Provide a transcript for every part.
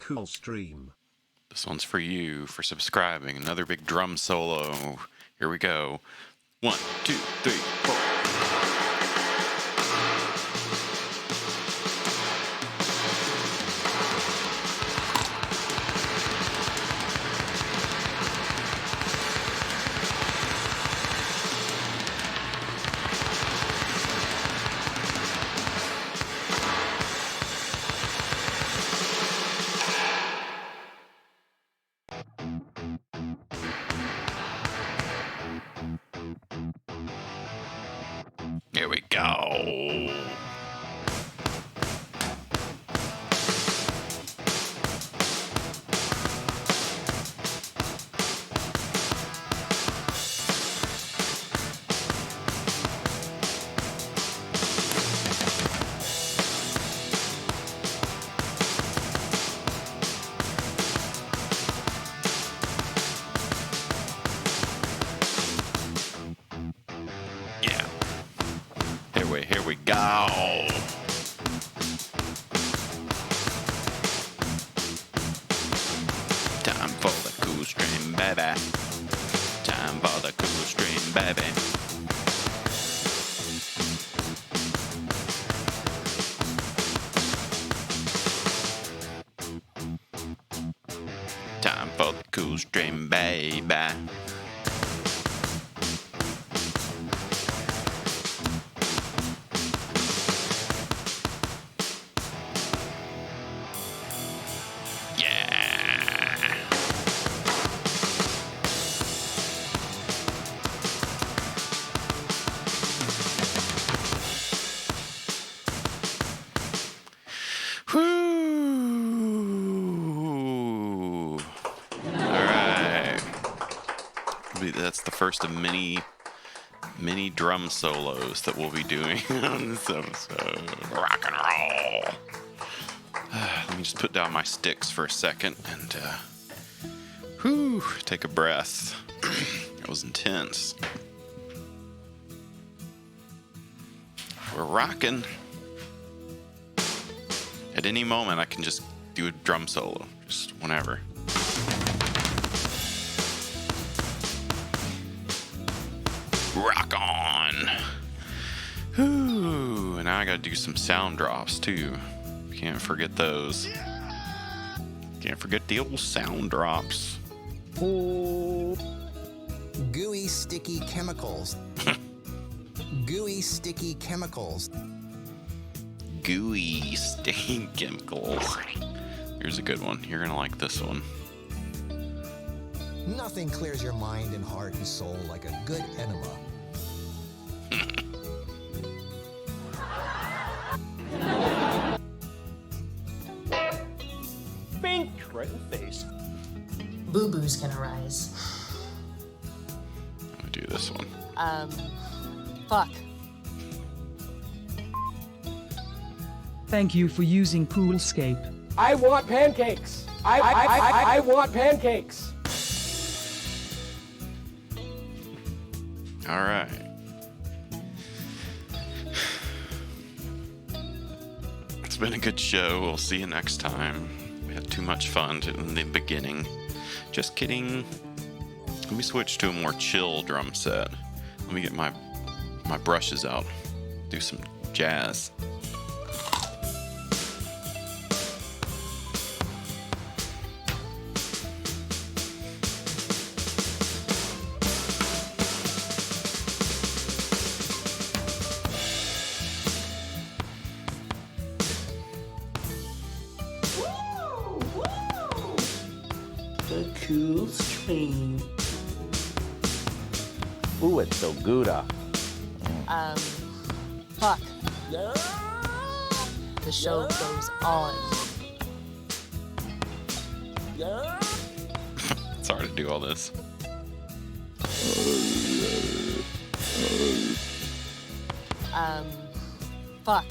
cool stream. This one's for you for subscribing. Another big drum solo. Here we go. 1, 2, 3, 4. Here we go. Here we go. Time for the cool stream, baby. Time for the cool stream, baby. Time for the cool stream, baby. Whoo! Alright. That's the first of many drum solos that we'll be doing on this episode. Rock and roll! Let me just put down my sticks for a second and take a breath. That was intense. We're rocking. At any moment, I can just do a drum solo, just whenever. Rock on! Whew, and now I gotta do some sound drops too. Can't forget those. Can't forget the old sound drops. Gooey, sticky chemicals. Gooey, sticky chemicals. Gooey stain chemicals. Here's a good one. You're gonna like this one. Nothing clears your mind and heart and soul like a good enema. Bink! Right in the face. Boo-boos can arise. I'm gonna do this one. Fuck. Thank you for using Poolscape. I want pancakes. I want pancakes. All right. It's been a good show. We'll see you next time. We had too much fun in the beginning. Just kidding. Let me switch to a more chill drum set. Let me get my brushes out. Do some jazz. The cool stream. Ooh, it's so good. Fuck. The show goes on. It's hard to do all this. Fuck.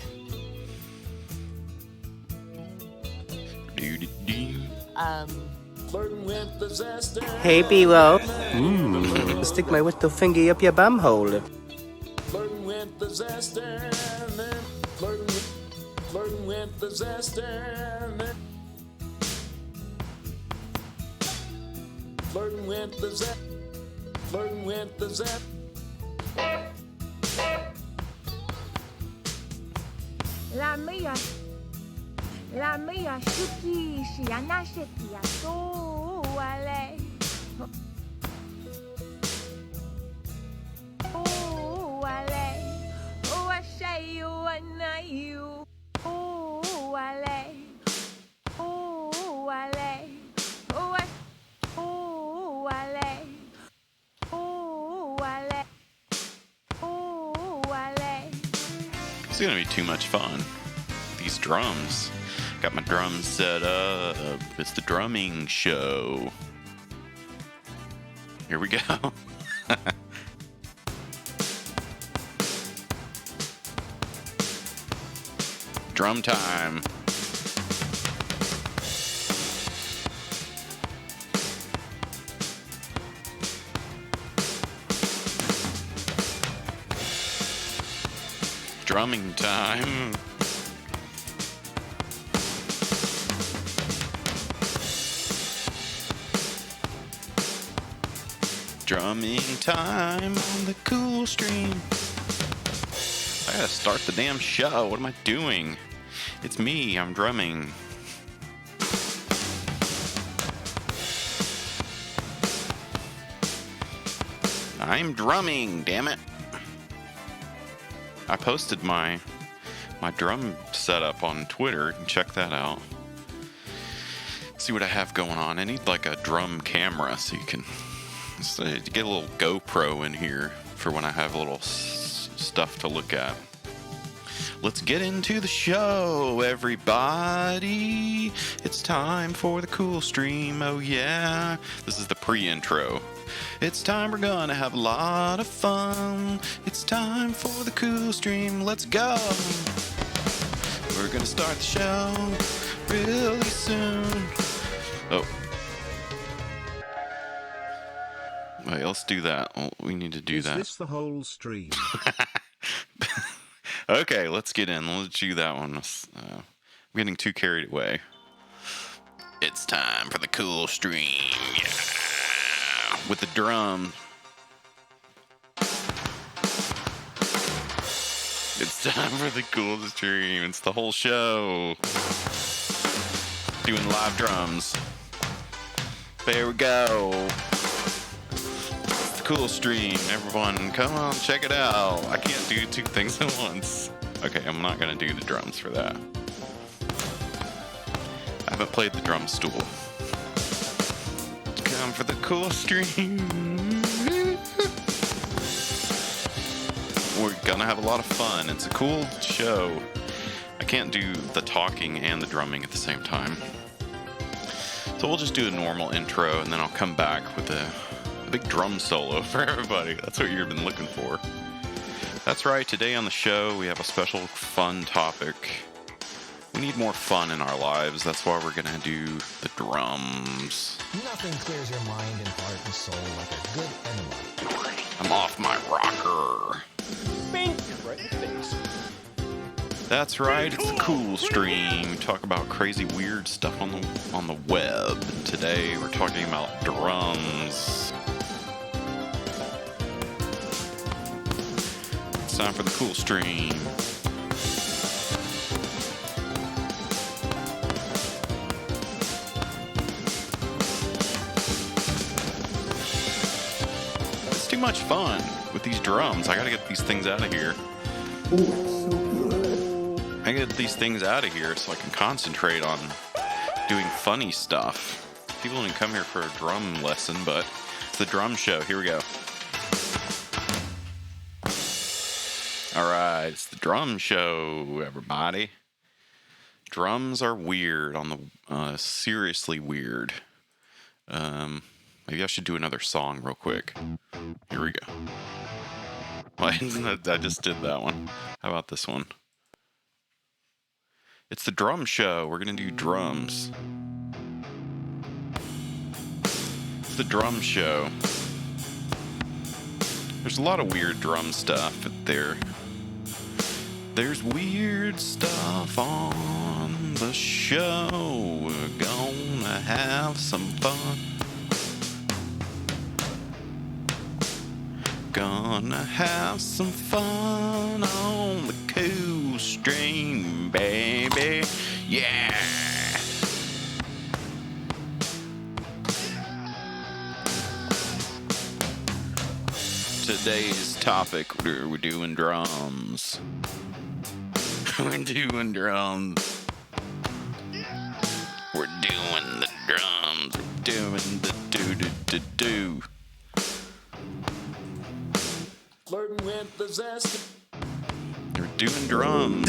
Flirting with disaster. Hey, B-Roll. Stick my little finger up your bum hole. Flirting with disaster. Flirting with disaster. Flirting with the Zep. Flirting with the Zep. La mia shuki shiana shetia so ale. Oh ale. Oh I say you and you. Oh ale. Oh ale. Oh I. Oh ale. Oh ale. Oh ale. It's gonna be too much fun. These drums. Got my drums set up. It's the drumming show. Here we go. Drum time. Drumming time. Drumming time on the cool stream. I gotta start the damn show. What am I doing? It's me. I'm drumming. I'm drumming, damn it. I posted my drum setup on Twitter. You can check that out. See what I have going on. I need like a drum camera so you can get a little GoPro in here for when I have a little stuff to look at. Let's get into the show, everybody. It's time for the cool stream. Oh yeah. This is the pre-intro. It's time, we're gonna have a lot of fun. It's time for the cool stream. Let's go. We're gonna start the show really soon. Oh. Wait, let's do that. Oh, we need to do that. Is this the whole stream? Okay, let's get in. Let's do that one. I'm getting too carried away. It's time for the cool stream. Yeah. With the drum. It's time for the cool stream. It's the whole show. Doing live drums. There we go. It's the cool stream. Everyone, come on, check it out. I can't do two things at once. Okay, I'm not gonna do the drums for that. I haven't played the drum stool. Come for the cool stream. We're gonna have a lot of fun. It's a cool show. I can't do the talking and the drumming at the same time. So we'll just do a normal intro and then I'll come back with a big drum solo for everybody. That's what you've been looking for. That's right, today on the show we have a special fun topic. We need more fun in our lives. That's why we're gonna do the drums. Nothing clears your mind and heart and soul like a good enema. I'm off my rocker. Bing! Right in the face. That's right, it's the cool stream. We talk about crazy weird stuff on the web. And today we're talking about drums. It's time for the cool stream. It's too much fun with these drums. I gotta get these things out of here. I get these things out of here so I can concentrate on doing funny stuff. People didn't come here for a drum lesson, but it's the drum show. Here we go. All right, it's the drum show, everybody. Drums are weird on the seriously weird. Maybe I should do another song real quick. Here we go. I just did that one. How about this one? It's the drum show. We're going to do drums. It's the drum show. There's a lot of weird drum stuff there. There's weird stuff on the show. We're gonna have some fun. gonna have some fun on the cool stream, baby. Yeah. Today's topic, we're doing drums. We're doing drums. We're doing the drums. We're doing the do-do-do-do. Flirting with the zest. We're doing drums.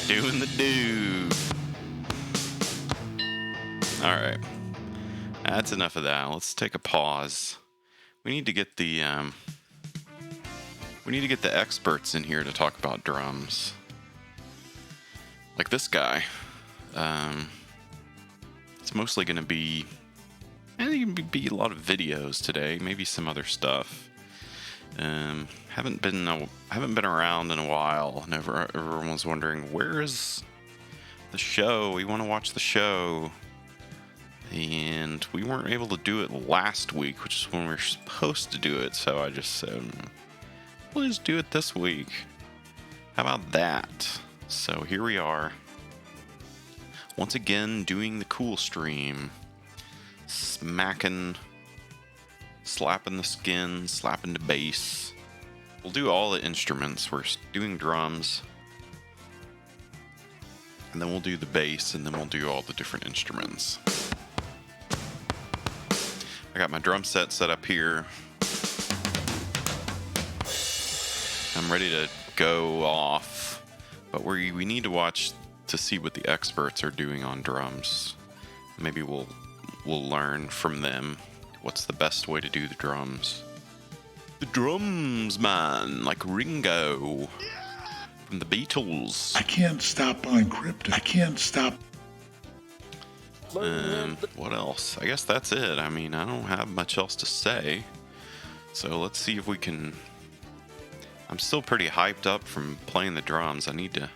Doing the do. Alright. That's enough of that. Let's take a pause. We need to get the experts in here to talk about drums. Like this guy. It's mostly going to be, I think it'll be a lot of videos today, maybe some other stuff. Haven't been around in a while, and everyone's wondering, where is the show? We want to watch the show. And we weren't able to do it last week, which is when we were supposed to do it, so I just said, we'll just do it this week. How about that? So here we are. Once again, doing the cool stream. Smacking, slapping the skin, slapping the bass. We'll do all the instruments. We're doing drums. And then we'll do the bass, and then we'll do all the different instruments. I got my drum set up here. I'm ready to go off, but we need to watch to see what the experts are doing on drums. Maybe we'll learn from them what's the best way to do the drums. The drums, man, like Ringo from the Beatles. I can't stop unencrypted. I can't stop. What else? I guess that's it. I mean, I don't have much else to say. So let's see if we can... I'm still pretty hyped up from playing the drums. I need to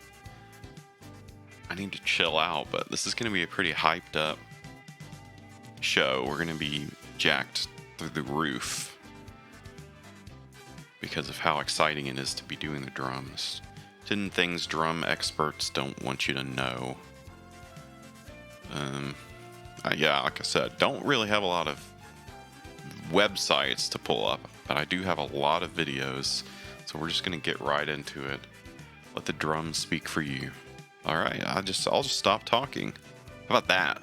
chill out, but this is going to be a pretty hyped up show. We're going to be jacked through the roof because of how exciting it is to be doing the drums. 10 things drum experts don't want you to know. Yeah, like I said, don't really have a lot of websites to pull up, but I do have a lot of videos, so we're just gonna get right into it. Let the drums speak for you. All right, I'll just stop talking. How about that?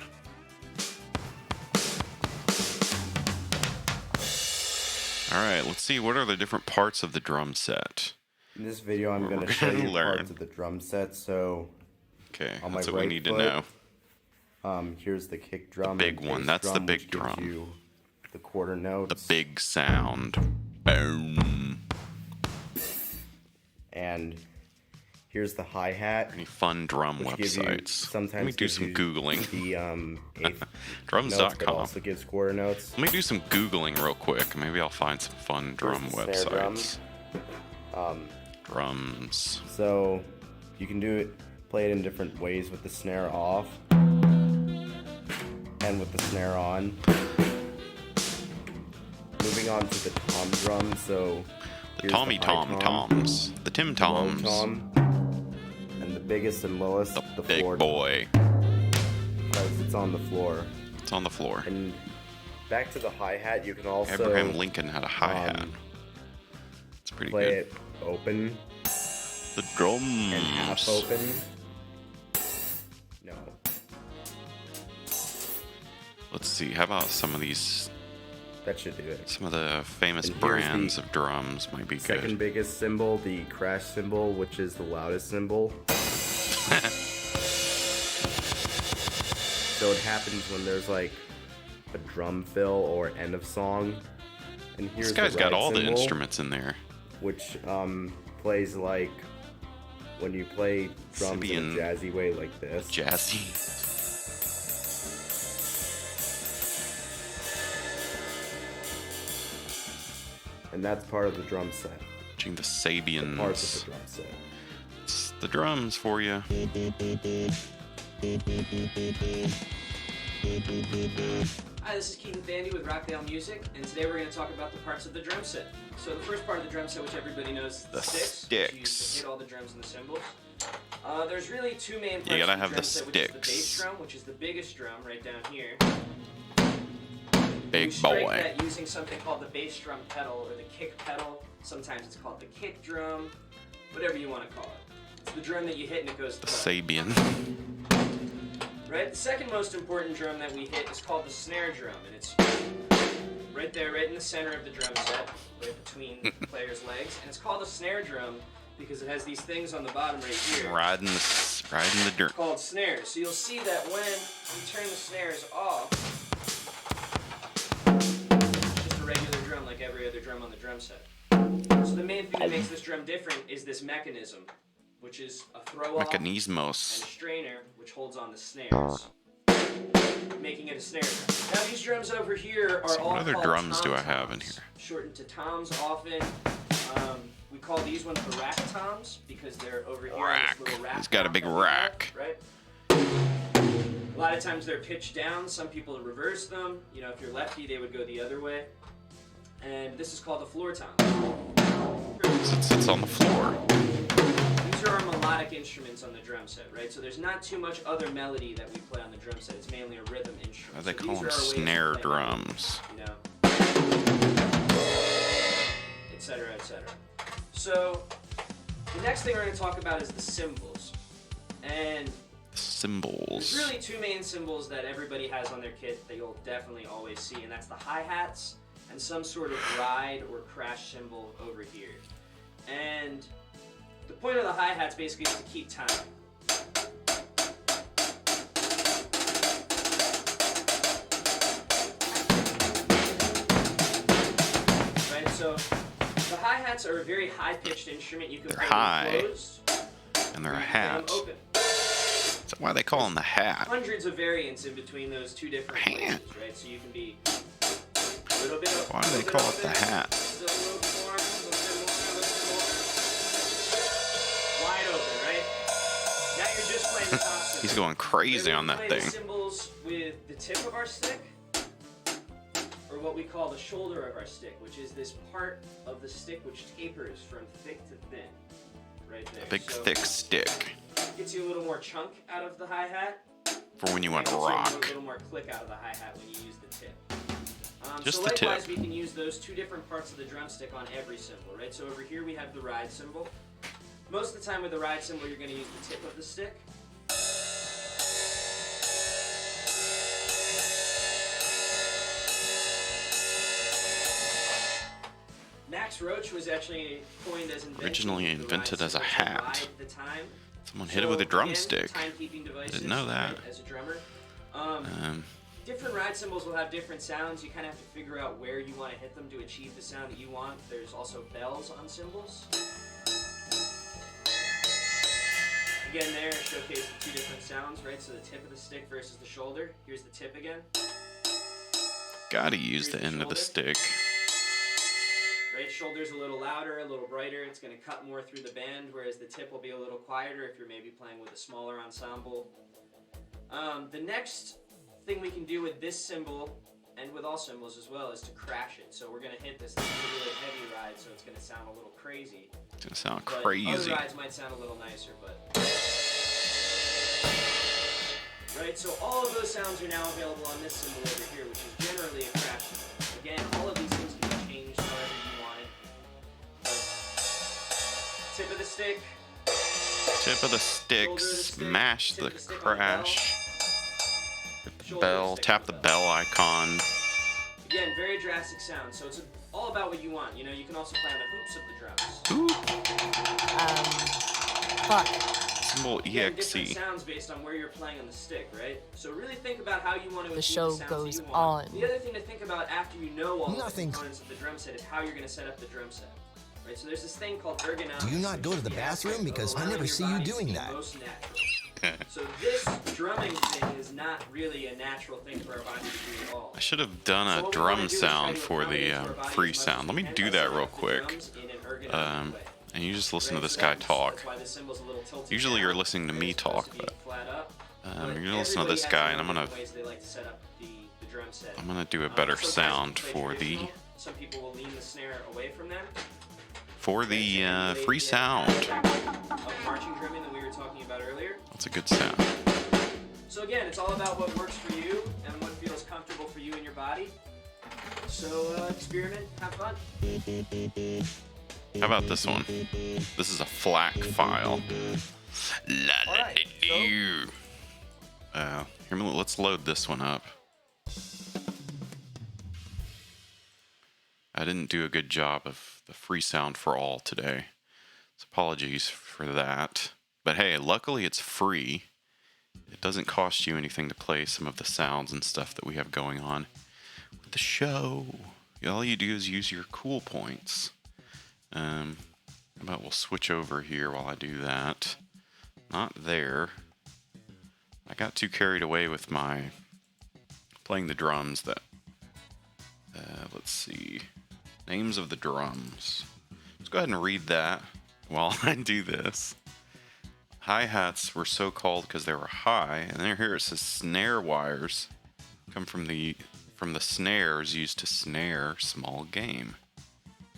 All right, let's see, what are the different parts of the drum set? In this video, I'm going to show you parts of the drum set. So, okay, on that's my what we right need foot, to know. Here's the kick drum. The big and one. bass That's the drum, big which gives drum. you the quarter notes. The big sound. Boom. And here's the hi-hat. Any fun drum which gives you- websites? sometimes Let me do gives some you Googling. The eighth Drums.com. notes, but also gives quarter notes. Let me do some Googling real quick. Maybe I'll find some fun drum Here's the snare websites. Drums. So you can play it in different ways with the snare off and with the snare on. Moving on to the tom drum, so The here's Tommy the high Tom Toms. The Tim Toms. low tom, and the biggest and lowest, The the big floor boy. because it's on the floor. It's on the floor. And back to the hi-hat, you can also Abraham Lincoln had a hi-hat. It's pretty play good. it open The drums. and half open. No. Let's see. How about some of these? That should do it. Some of the famous And here's brands the of drums might be Second good. biggest cymbal, the crash cymbal, which is the loudest cymbal. So it happens when there's like a drum fill or end of song. And here's This guy's the got ride all the cymbal, instruments in there. which plays like when you play drums in Zildjian. a jazzy way like this. Jazzy. And that's part of the drum set. Watching the Parts of Sabians. the drum set. the drums for you. Hi, this is Keaton Fandy with Rockdale Music, and today we're going to talk about the parts of the drum set. So the first part of the drum set, which everybody knows, is the sticks. Which you use to hit all the drums and the cymbals. There's really two main parts of the drum set, which is the bass drum, which is the biggest drum right down here. Big we strike boy. that using something called the bass drum pedal or the kick pedal. Sometimes it's called the kick drum, whatever you want to call it. It's the drum that you hit and it goes to Sabian. Right? The second most important drum that we hit is called the snare drum, and it's right there, right in the center of the drum set, right between the player's legs. And it's called a snare drum because it has these things on the bottom right here. Riding the dirt. Called snares. So you'll see that when you turn the snares off, it's just a regular drum like every other drum on the drum set. So the main thing that makes this drum different is this mechanism, which is a throw-off and a Mechanismos. strainer, which holds on the snares, making it a snare drum. Now these drums over here are all What other called drums do I tom have in toms, here? shortened to toms often. We call these ones the rack toms because they're over here. Rack. In this little rack. He's got a big tom that we have, rack. right? A lot of times they're pitched down. Some people reverse them. You know, if you're lefty, they would go the other way. And this is called the floor tom. It sits on the floor. These are our melodic instruments on the drum set, right? So there's not too much other melody that we play on the drum set. It's mainly a rhythm instrument. Why they So call these them are our ways to snare play drums? melody, etc., etc. So the next thing we're going to talk about is the cymbals. And Cymbals. there's really two main cymbals that everybody has on their kit that you'll definitely always see, and that's the hi-hats and some sort of ride or crash cymbal over here. And the point of the hi-hats basically is to keep time. Right, so the hi-hats are a very high-pitched instrument. You can They're play high, them closed, and they're a or you can play them hat. open. That's why they call them the hat. Hundreds of variants in between those two different places, right? So you can be a little bit Why do they call it the hat? Still a little bit more, a little bit more, a little bit more. Wide open, right? Now you're just playing the top cymbal. He's going crazy on that We thing. play the cymbals with the tip of our stick, or what we call the shoulder of our stick, which is this part of the stick which tapers from thick to thin, right there. A big So thick stick gets you a little more chunk out of the hi-hat. for when you want to And gets you a rock. little more click out of the hi-hat when you use the tip. Just so the likewise, tip. we can use those two different parts of the drumstick on every cymbal, right? So over here we have the ride cymbal. Most of the time with the ride cymbal, you're going to use the tip of the stick. Max Roach was actually coined as Originally invented as a hat. Someone hit it with a drumstick. I didn't know that. As a drummer. Um, Different ride cymbals will have different sounds. You kind of have to figure out where you want to hit them to achieve the sound that you want. There's also bells on cymbals. Again, there showcase the two different sounds, right? So the tip of the stick versus the shoulder. Here's the tip again. gotta use the end of the stick. Right, shoulder's a little louder, a little brighter. It's going to cut more through the band, whereas the tip will be a little quieter if you're maybe playing with a smaller ensemble. The next thing we can do with this cymbal, and with all cymbals as well, is to crash it. So we're going to hit this. This is a really heavy ride, so it's going to sound a little crazy. It's gonna sound But crazy. other rides might sound a little nicer, but... Right, so all of those sounds are now available on this cymbal over here, which is generally a crash cymbal. Again, all of these things can be changed however you want it. But tip of the stick. Tip of the stick, smash the crash. Hit the bell, tap the bell icon. Again, very drastic sound, so it's all about what you want. You know, you can also play on the hoops of the drums. Fuck. Cymbal Different EXE. sounds based on where you're playing on the stick, right? So really think about how you want to The achieve show the sounds goes that you want. on. The other thing to think about after you know all of the Nothing. components of the drum set is how you're going to set up the drum set. Right? So there's this thing called ergonomics. Do you not go to the bathroom? Because I never see you doing that. So this drumming thing is not really a natural thing for our body to do at all. I should have done a drum sound for the free sound. Let me do that real quick. and you just listen to this guy talk. That's why the cymbal's a little tilted Usually down. you're listening to me It's supposed talk, to be but flat up. you're gonna listen to this guy, and I'm gonna ways they like to set up the drum set. do a better Sometimes sound you play for the traditional. Some people will lean the snare away from them. free sound. Of marching drumming that we were talking about earlier. That's a good sound. So again, it's all about what works for you and what feels comfortable for you and your body. So experiment, have fun. How about this one? This is a FLAC file. Let's load this one up. I didn't do a good job of the free sound for all today, so apologies for that. But hey, luckily it's free. It doesn't cost you anything to play some of the sounds and stuff that we have going on with the show. All you do is use your cool points. How about we'll switch over here while I do that. Not there. I got too carried away with my playing the drums that... let's see. Names of the drums. Let's go ahead and read that while I do this. Hi-hats were so called because they were high, and then here it says snare wires come from the snares used to snare small game.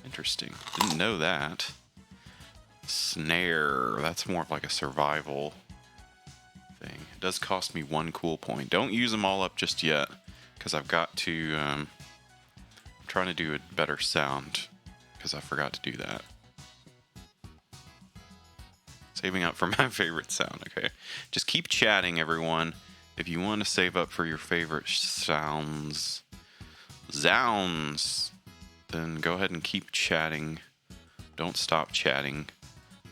Interesting. Didn't know that. Snare. That's more of like a survival thing. It does cost me 1 cool point. Don't use them all up just yet, because I've got to... I'm trying to do a better sound, because I forgot to do that. Saving up for my favorite sound, okay? Just keep chatting, everyone. If you want to save up for your favorite sounds, then go ahead and keep chatting. Don't stop chatting.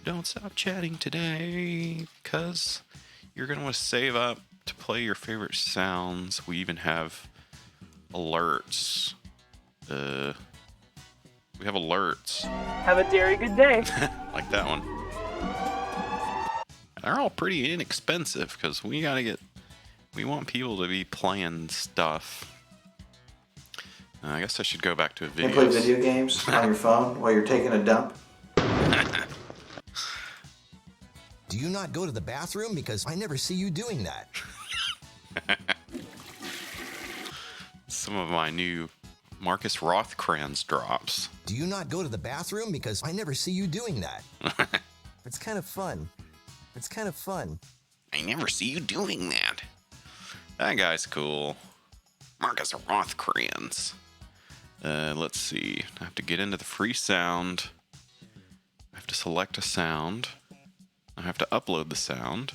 Don't stop chatting today, because you're going to want to save up to play your favorite sounds. We even have alerts. We have alerts. Have a very good day. Like that one. And they're all pretty inexpensive, because we want people to be playing stuff. I guess I should go back to a video. You play video games on your phone while you're taking a dump? Do you not go to the bathroom? Because I never see you doing that. Some of my new Marcus Rothkranz drops. Do you not go to the bathroom? Because I never see you doing that. It's kind of fun. It's kind of fun. I never see you doing that. That guy's cool. Marcus Rothkranz. Let's see. I have to get into the free sound. I have to select a sound. I have to upload the sound.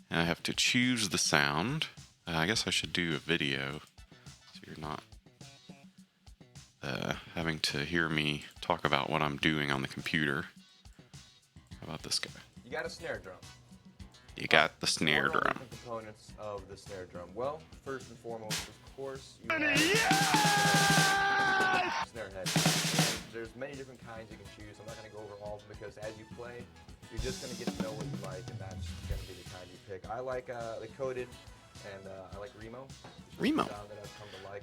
And I have to choose the sound. I guess I should do a video, so you're not having to hear me talk about what I'm doing on the computer. How about this guy? You got a snare drum. You got the snare What are drum. the components of the snare drum? Well, first and foremost, of course, you have snare head. And there's many different kinds you can choose. I'm not going to go over all of them because as you play, you're just going to get to know what you like, and that's going to be the kind you pick. I like the coated, and I like Remo. Remo.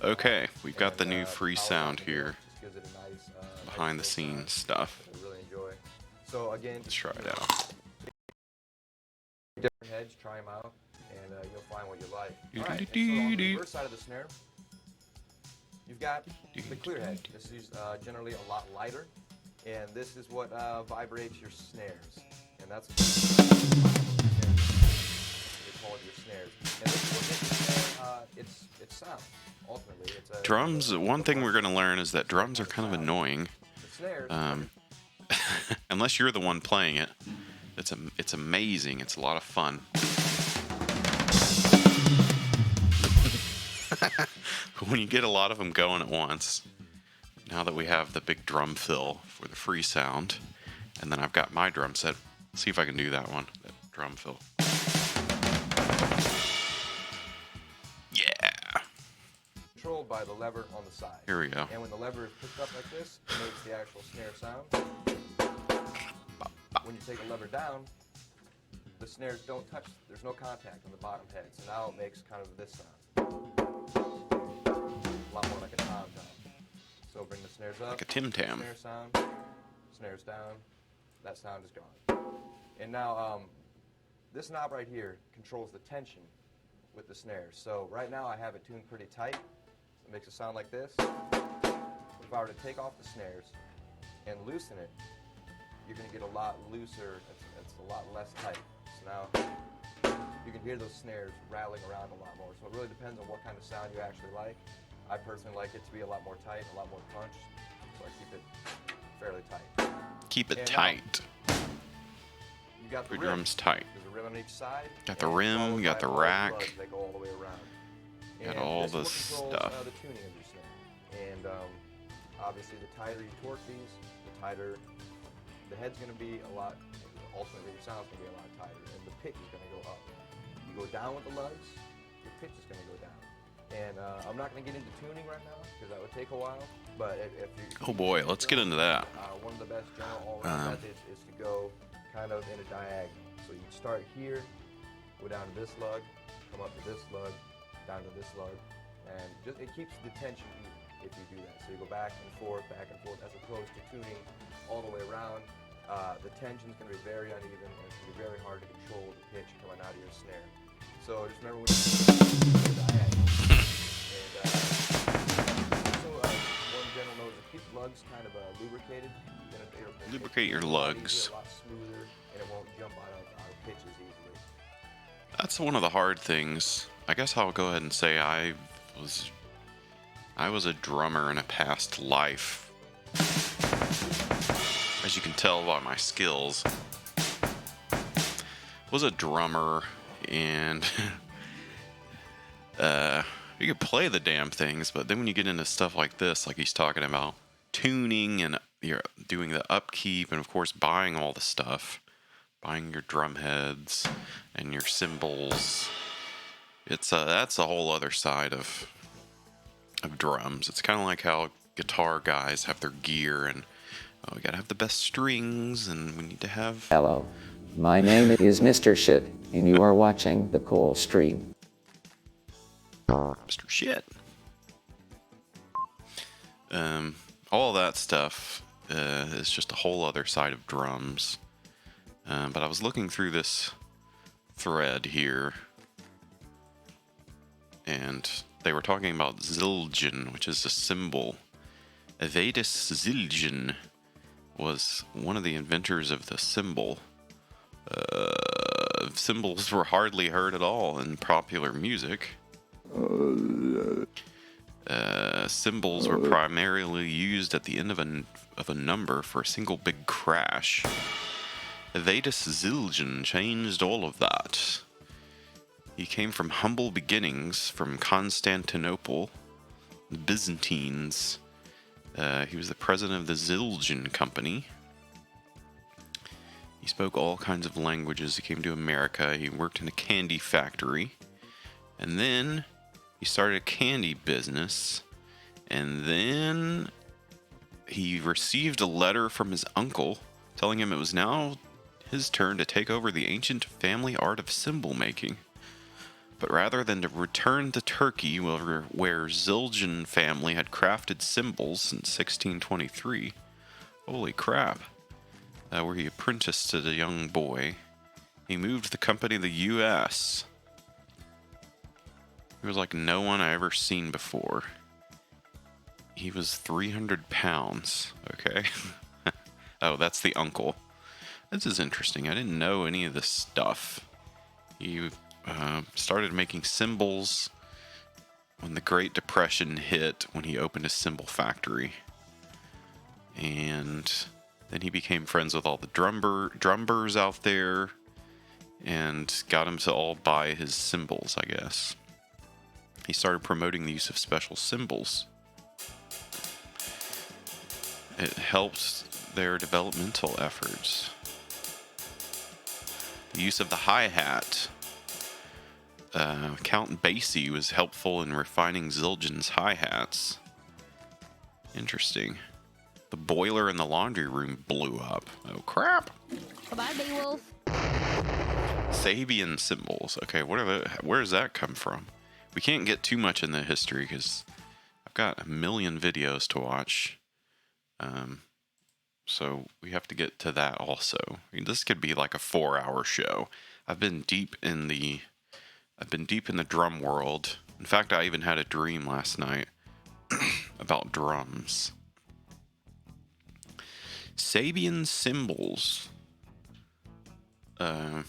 Okay, we've got the new free sound here. Gives it a nice, behind the scenes stuff. I really enjoy. So again, let's try it out. Different heads, try them out, and you'll find what you like. Alright, and so on the reverse side of the snare, you've got the clear head. This is generally a lot lighter, and this is what vibrates your snares, and that's the quality of your snares. And this is what makes the snare, it's sound. Ultimately, it's a Drums. One thing we're going to learn is that drums are kind of annoying. Unless you're the one playing it. It's amazing. It's a lot of fun. But when you get a lot of them going at once, now that we have the big drum fill for the free sound, and then I've got my drum set, let's see if I can do that one, that drum fill. Yeah. Controlled by the lever on the side. Here we go. And when the lever is picked up like this, it makes the actual snare sound. When you take a lever down, the snares don't touch, there's no contact on the bottom head, so now it makes kind of this sound. A lot more like a tom-tom. So bring the snares up. Like a tim-tam. Snare sound, snare's down, that sound is gone. And now this knob right here controls the tension with the snare. So right now I have it tuned pretty tight. It makes a sound like this. If I were to take off the snares and loosen it, you're going to get a lot looser. It's a lot less tight. So now you can hear those snares rattling around a lot more. So it really depends on what kind of sound you actually like. I personally like it to be a lot more tight, a lot more punch, so I keep it fairly tight. Keep it And tight. You got the Your rim. drum's tight. There's a rim on each side. Got the and rim, followed you got by the all rack. lugs that go all the way around. Got And all this is what this controls, stuff. the tuning of your snare. And obviously, the tighter you torque these, the tighter the head's going to be a lot. Ultimately, your sound's going to be a lot tighter, and the pitch is going to go up. You go down with the lugs, your pitch is going to go down. And I'm not going to get into tuning right now because that would take a while. But if you Oh boy, let's get into that. one of the best general all-around methods is to go kind of in a diagonal. So you start here, go down to this lug, come up to this lug, down to this lug, and just it keeps the tension even if you do that. So you go back and forth, as opposed to tuning all the way around. The tension's going to be very uneven, and it's going to be very hard to control the pitch coming out of your snare. So just remember when you do the diagonal. And also, one general note is to keep lugs kind of lubricated. Lubricate your lugs. A lot smoother, and it won't jump out of pitches easily. That's one of the hard things. I guess I'll go ahead and say I was a drummer in a past life. As you can tell by my skills, was a drummer, and you could play the damn things, but then when you get into stuff like this, like he's talking about tuning and you're doing the upkeep, and of course buying all the stuff, buying your drum heads and your cymbals, it's that's a whole other side of drums. It's kind of like how guitar guys have their gear, and we gotta have the best strings, and we need to have... Hello, my name is Mr. Shit, and you are watching the cool stream. Mr. Shit. All that stuff is just a whole other side of drums. But I was looking through this thread here, and they were talking about Zildjian, which is a cymbal. Evadus Zildjian was one of the inventors of the cymbal. Cymbals were hardly heard at all in popular music. Cymbals were primarily used at the end of a number for a single big crash. Evadus Zildjian changed all of that. He came from humble beginnings from Constantinople, the Byzantines. He was the president of the Zildjian Company. He spoke all kinds of languages. He came to America. He worked in a candy factory. And then he started a candy business. And then he received a letter from his uncle telling him it was now his turn to take over the ancient family art of cymbal making. But rather than to return to Turkey, where Zildjian family had crafted cymbals since 1623, holy crap, where he apprenticed to the young boy, he moved the company to the U.S. He was like no one I ever seen before. He was 300 pounds, okay? Oh, that's the uncle. This is interesting. I didn't know any of this stuff. He started making cymbals when the Great Depression hit, when he opened a cymbal factory. And then he became friends with all the drummers out there and got them to all buy his cymbals, I guess. He started promoting the use of special cymbals. It helped their developmental efforts. The use of the hi-hat. Count Basie was helpful in refining Zildjian's hi-hats. Interesting. The boiler in the laundry room blew up. Oh crap! Goodbye, Beowulf. Sabian cymbals. Okay, where does that come from? We can't get too much in the history because I've got a million videos to watch. So we have to get to that also. I mean, this could be like a 4-hour show. I've been deep in the drum world. In fact, I even had a dream last night about drums. Sabian cymbals. Well,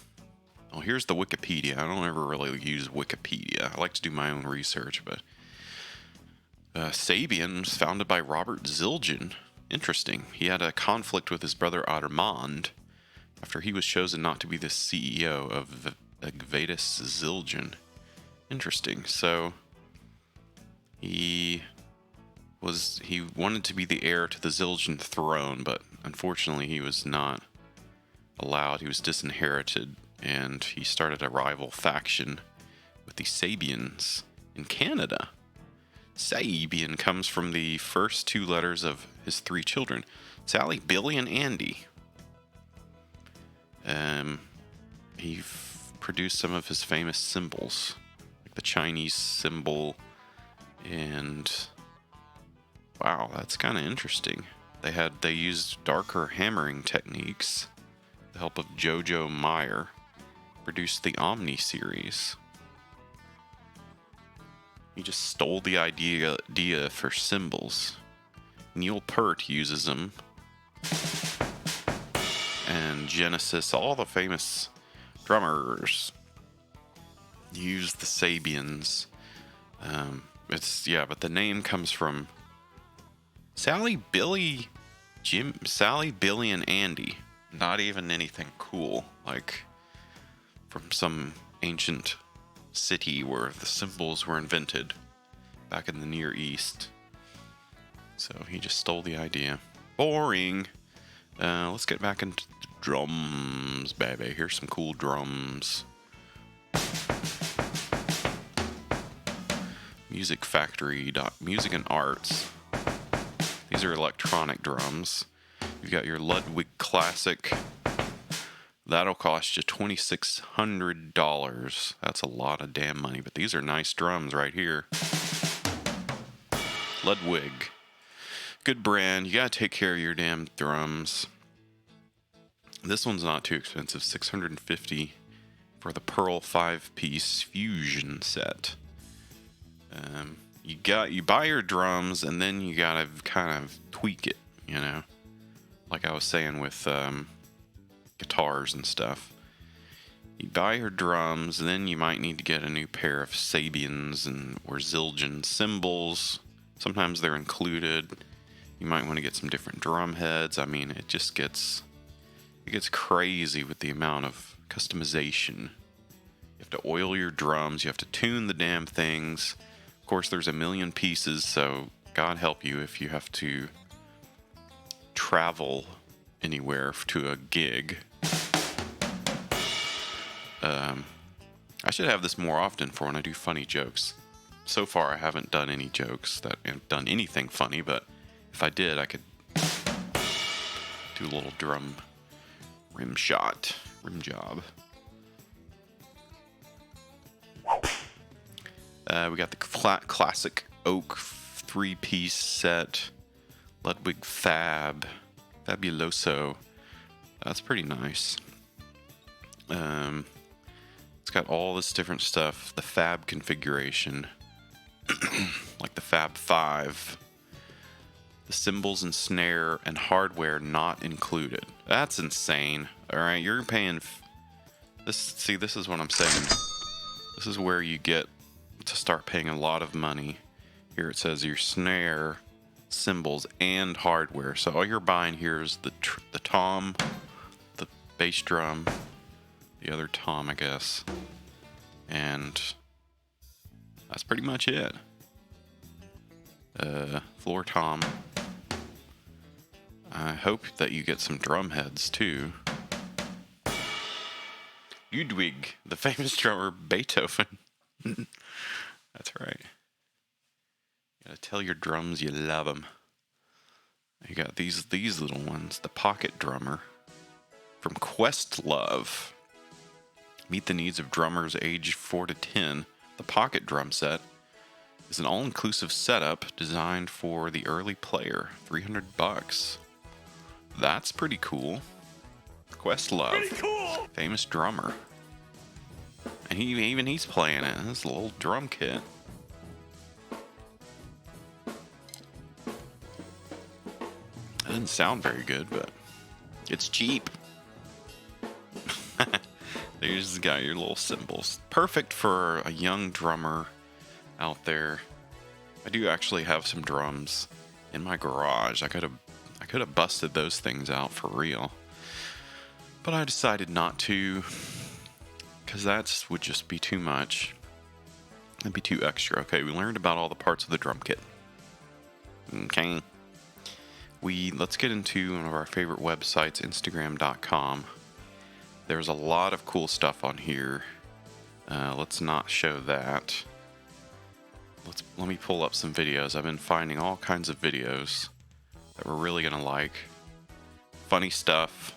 here's the Wikipedia. I don't ever really use Wikipedia. I like to do my own research, but Sabian was founded by Robert Zildjian. Interesting. He had a conflict with his brother Armand after he was chosen not to be the CEO of Vedas Zildjian. Interesting. So he wanted to be the heir to the Zildjian throne, but unfortunately he was not allowed. He was disinherited, and he started a rival faction with the Sabians in Canada. Sabian comes from the first 2 letters of his 3 children, Sally, Billy, and Andy. He produced some of his famous cymbals, like the Chinese cymbal, and wow, that's kind of interesting. They used darker hammering techniques. With the help of Jojo Meyer, produced the Omni series. He just stole the idea for cymbals. Neil Peart uses them. And Genesis, all the famous drummers use the Sabians. But the name comes from Sally, Billy, and Andy. Not even anything cool, like from some ancient city where the cymbals were invented back in the Near East. So he just stole the idea. Boring. Let's get back into drums, baby. Here's some cool drums. Music Factory. Music and Arts. These are electronic drums. You've got your Ludwig Classic. That'll cost you $2,600. That's a lot of damn money, but these are nice drums right here. Ludwig. Good brand. You gotta take care of your damn drums. This one's not too expensive. $650 for the Pearl 5-piece fusion set. You buy your drums, and then you gotta kind of tweak it, you know, like I was saying with guitars and stuff. You buy your drums, and then you might need to get a new pair of Sabians or Zildjian cymbals. Sometimes they're included. You might want to get some different drum heads. I mean, it gets crazy with the amount of customization. You have to oil your drums. You have to tune the damn things. Of course, there's a million pieces, so God help you if you have to travel anywhere to a gig. I should have this more often for when I do funny jokes. So far, I haven't done any jokes that have done anything funny, but if I did, I could do a little drum rim job. We got the classic oak 3-piece set, Ludwig Fabuloso. That's pretty nice. It's got all this different stuff. The Fab configuration, like the Fab 5. The cymbals and snare and hardware not included. That's insane. All right, you're paying this. See, this is what I'm saying. This is where you get to start paying a lot of money. Here it says your snare, cymbals, and hardware. So all you're buying here is the tom, the bass drum, the other tom, I guess, and that's pretty much it. Floor tom. I hope that you get some drum heads too. Ludwig, the famous drummer Beethoven. That's right. You gotta tell your drums you love them. You got these little ones. The pocket drummer from Questlove. Meet the needs of drummers aged 4 to 10. The pocket drum set is an all-inclusive setup designed for the early player. $300. That's pretty cool. Questlove, famous drummer. And he's playing it. This little drum kit. It doesn't sound very good, but it's cheap. There's got your little cymbals. Perfect for a young drummer out there. I do actually have some drums in my garage. I could have busted those things out for real. But I decided not to, because that would just be too much. It'd be too extra. Okay, we learned about all the parts of the drum kit. Okay. Let's get into one of our favorite websites, Instagram.com. There's a lot of cool stuff on here. Let's not show that. Let me pull up some videos. I've been finding all kinds of videos that we're really gonna like. Funny stuff.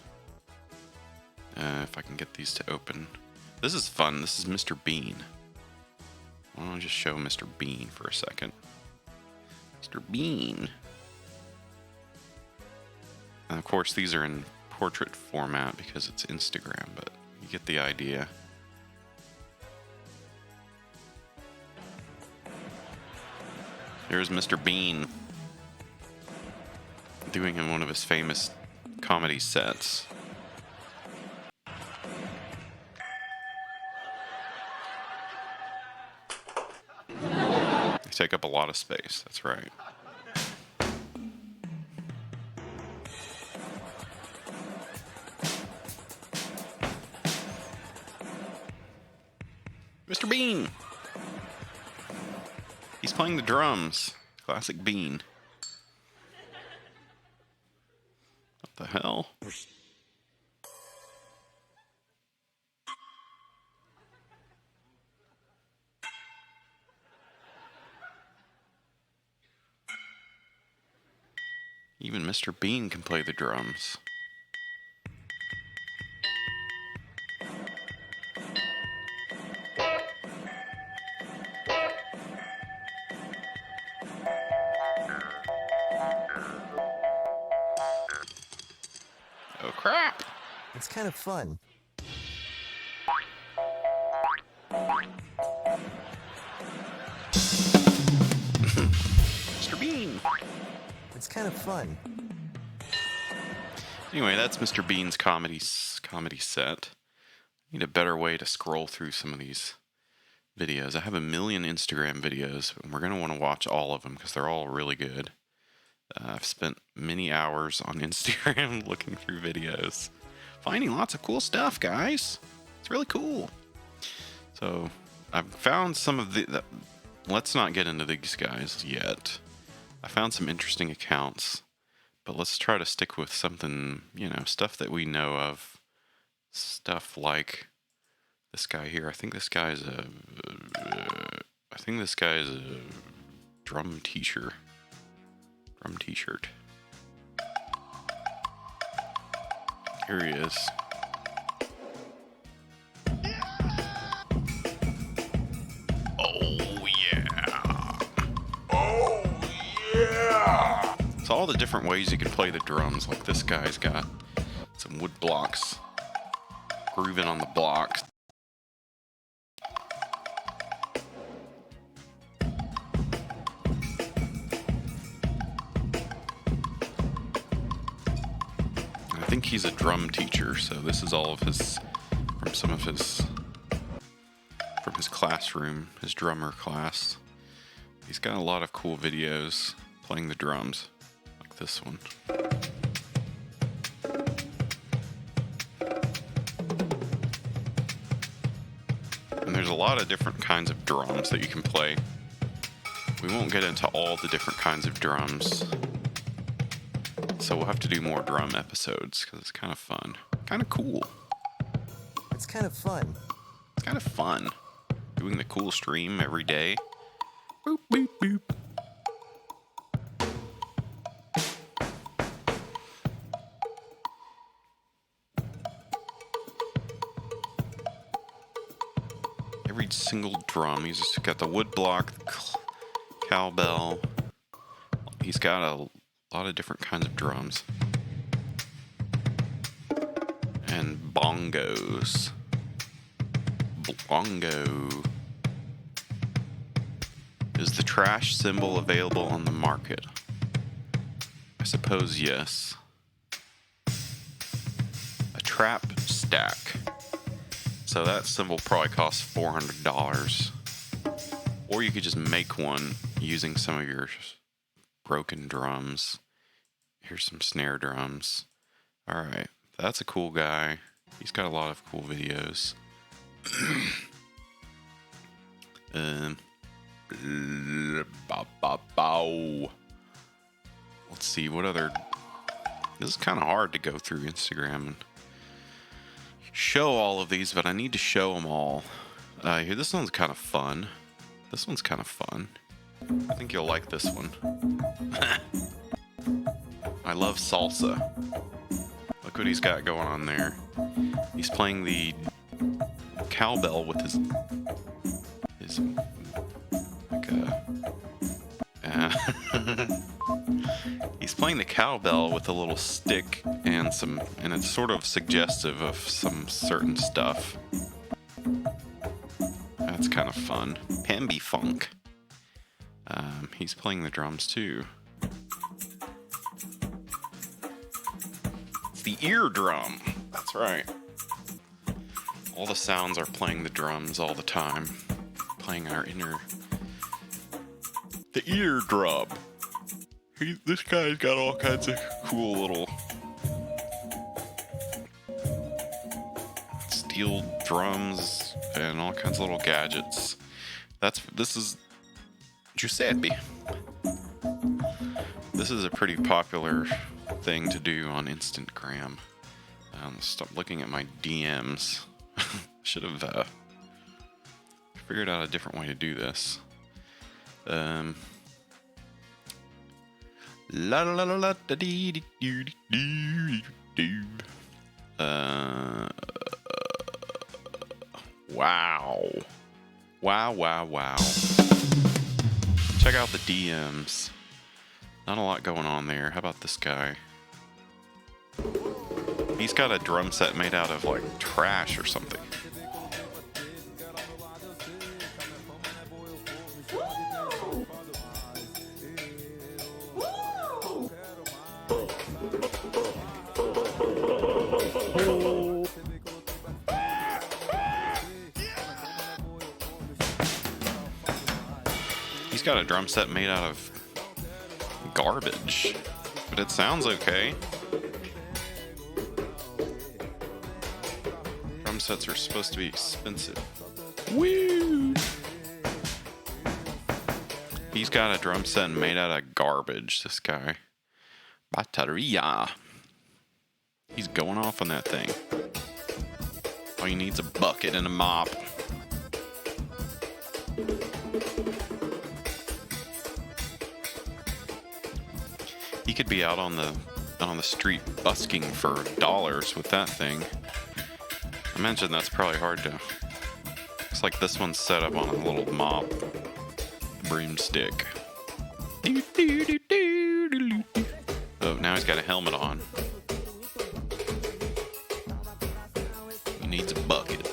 If I can get these to open. This is fun. This is Mr. Bean. Why don't I just show Mr. Bean for a second? Mr. Bean. And of course, these are in portrait format because it's Instagram, but you get the idea. Here's Mr. Bean doing in one of his famous comedy sets. They take up a lot of space, that's right. Mr. Bean! He's playing the drums. Classic Bean. What the hell? Even Mr. Bean can play the drums. Oh crap! It's kind of fun. Mr. Bean! It's kind of fun. Anyway, that's Mr. Bean's comedy set. I need a better way to scroll through some of these videos. I have a million Instagram videos, and we're going to want to watch all of them because they're all really good. I've spent many hours on Instagram looking through videos, finding lots of cool stuff, guys. It's really cool. So I've found some of let's not get into these guys yet. I found some interesting accounts, but let's try to stick with something, stuff that we know of. Stuff like this guy here. I think this guy's a drum teacher. Drum t-shirt. Here he is. Oh yeah. Oh yeah. It's all the different ways you can play the drums. Like this guy's got some wood blocks, grooving on the blocks. I think he's a drum teacher, so this is all of his, from his classroom, his drummer class. He's got a lot of cool videos playing the drums, like this one. And there's a lot of different kinds of drums that you can play. We won't get into all the different kinds of drums. So we'll have to do more drum episodes because it's kind of fun. Kind of cool. It's kind of fun. It's kind of fun. Doing the cool stream every day. Boop, boop, boop. Every single drum. He's just got the wood block, cowbell. He's got a lot of different kinds of drums. and bongos. Bongo. Is the trash cymbal available on the market? I suppose yes. A trap stack. So that cymbal probably costs $400. Or you could just make one using some of your broken drums. Here's some snare drums. Alright, that's a cool guy. He's got a lot of cool videos. Let's see, what other... This is kind of hard to go through Instagram and show all of these, but I need to show them all. Here, this one's kind of fun. This one's kind of fun. I think you'll like this one. I love salsa. Look what he's got going on there. He's playing the cowbell with his like he's playing the cowbell with a little stick and it's sort of suggestive of some certain stuff. That's kind of fun. Pamby funk. He's playing the drums too. It's the eardrum. That's right. All the sounds are playing the drums all the time. Playing our inner... The eardrum. This guy's got all kinds of cool little... steel drums and all kinds of little gadgets. This is Giuseppe. This is a pretty popular thing to do on Instagram. Stop looking at my DMs. Should have figured out a different way to do this. La la la la la da dee dee dee dee dee. Wow. Wow, wow, wow. Check out the DMs. Not a lot going on there. How about this guy? He's got a drum set made out of like trash or something. He's got a drum set made out of garbage, but it sounds okay. Drum sets are supposed to be expensive. Woo! He's got a drum set made out of garbage, this guy. Bateria. He's going off on that thing. All you need is a bucket and a mop. He could be out on the street busking for dollars with that thing. I mentioned that's probably hard to... Looks like this one's set up on a little mop broomstick. Oh, now he's got a helmet on. He needs a bucket.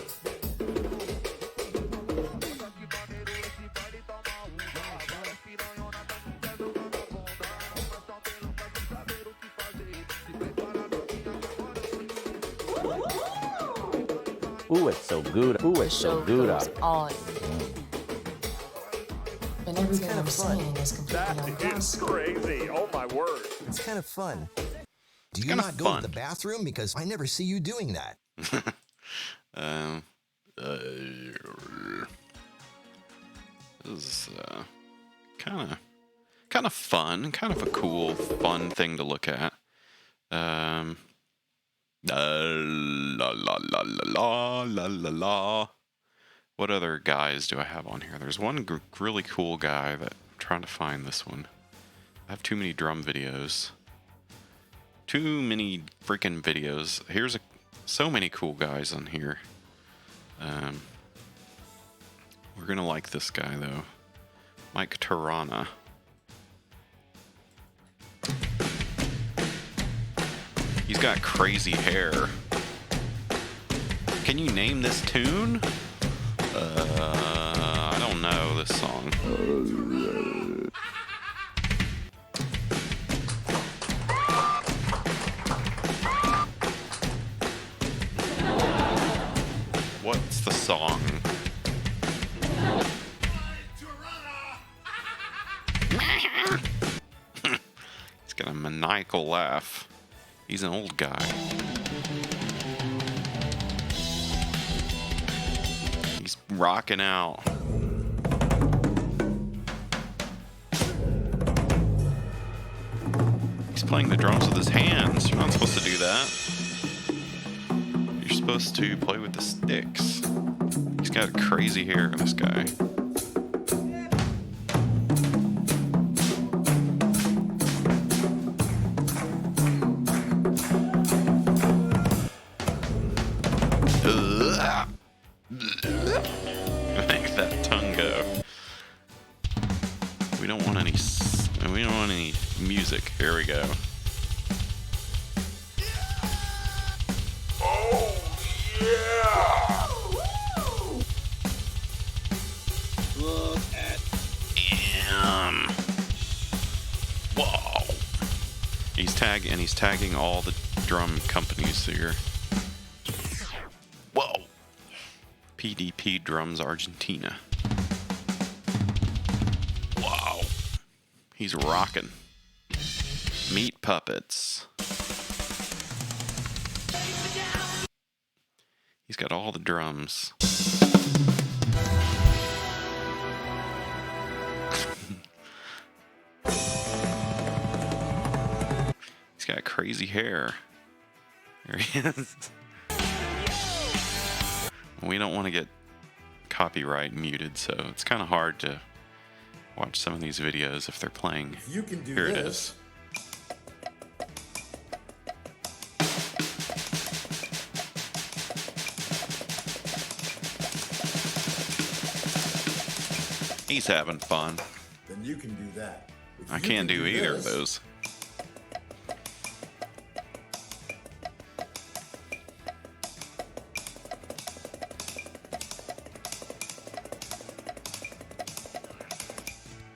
Ooh, it's so good. Ooh, it's so good. Goes on. And everything I'm saying is completely That is crazy. Oh my word. It's kind of fun. Do you kinda not go fun. to the bathroom? Because I never see you doing that. This is kind of fun, kind of a cool, fun thing to look at. La la la la la la la la. What other guys do I have on here? There's one really cool guy that I'm trying to find this one. I have too many drum videos. Too many freaking videos. Here's so many cool guys on here. We're gonna like this guy though. Mike Tirana. He's got crazy hair. Can you name this tune? I don't know this song. What's the song? He's got a maniacal laugh. He's an old guy. He's rocking out. He's playing the drums with his hands. You're not supposed to do that. You're supposed to play with the sticks. He's got crazy hair, this guy. Make that tongue go. We don't want any. We don't want any music. Here we go. Oh, yeah! Look at him. Whoa. He's tagging all the drum companies here. Whoa. PDP Drums Argentina. Wow. He's rocking. Meat puppets. He's got all the drums. He's got crazy hair. There he is. We don't want to get copyright muted, so it's kind of hard to watch some of these videos if they're playing. You can do Here this. it is. He's having fun. Then you can do that. If I you can't can do either this, of those.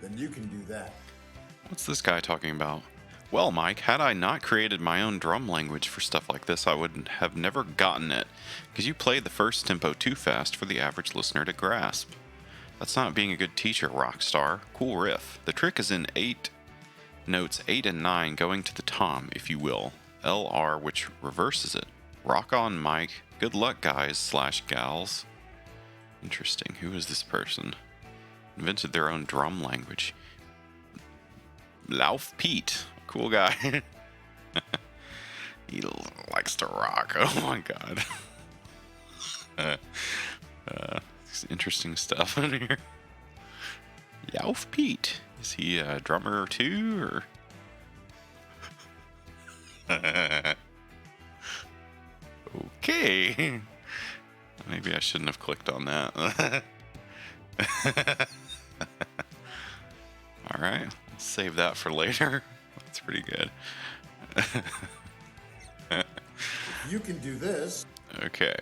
Then you can do that. What's this guy talking about? Well, Mike, had I not created my own drum language for stuff like this, I would have never gotten it, because you played the first tempo too fast for the average listener to grasp. That's not being a good teacher, Rockstar. Cool riff. The trick is in notes 8 and 9 going to the tom, if you will. LR, which reverses it. Rock on, Mike. Good luck, guys / gals. Interesting. Who is this person? Invented their own drum language. Lauf Pete. Cool guy. He likes to rock. Oh my god. Interesting stuff in here. Lauf Pete. Is he a drummer too, or? Okay. Maybe I shouldn't have clicked on that. Alright, let's save that for later. That's pretty good. You can do this. Okay.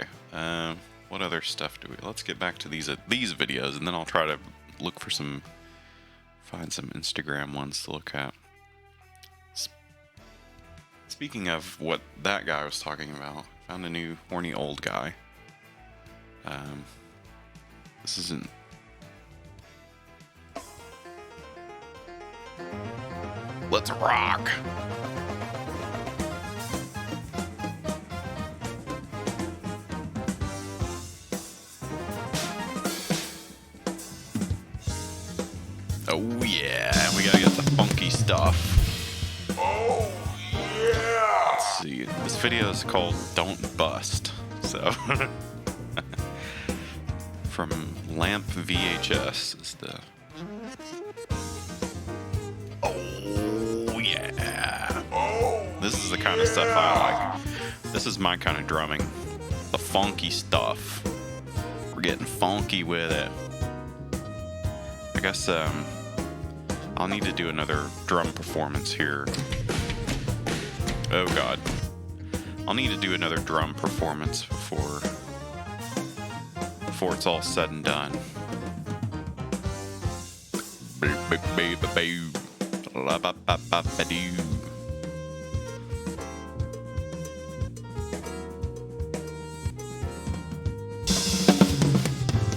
What other stuff do we? Let's get back to these videos, and then I'll try to look for find some Instagram ones to look at. Speaking of what that guy was talking about, found a new horny old guy. This isn't. Let's rock. Oh yeah, we gotta get the funky stuff. Oh, yeah! Let's see, this video is called Don't Bust. So, from Lamp VHS is the. Oh yeah! Oh, This is the kind of stuff I like. This is my kind of drumming. The funky stuff. We're getting funky with it. I guess I'll need to do another drum performance here. Oh god. I'll need to do another drum performance for before it's all said and done.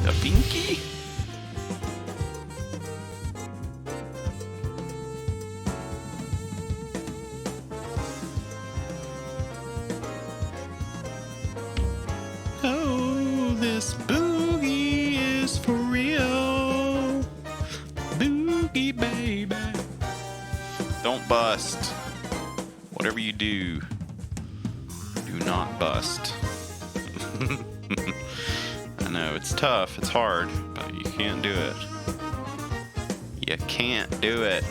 A pinky? Oh, this boogie is for real. Boogie, baby. Don't bust. Whatever you do, do not bust. I know, it's tough, it's hard, but you can't do it. You can't do it.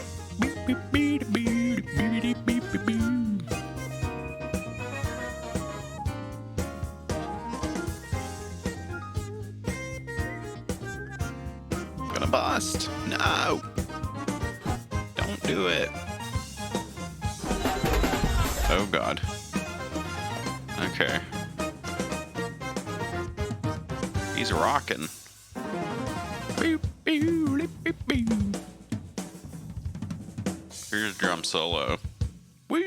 Gonna bust. No. Don't do it. Oh God. Okay. He's rocking. Here's a drum solo. Woo!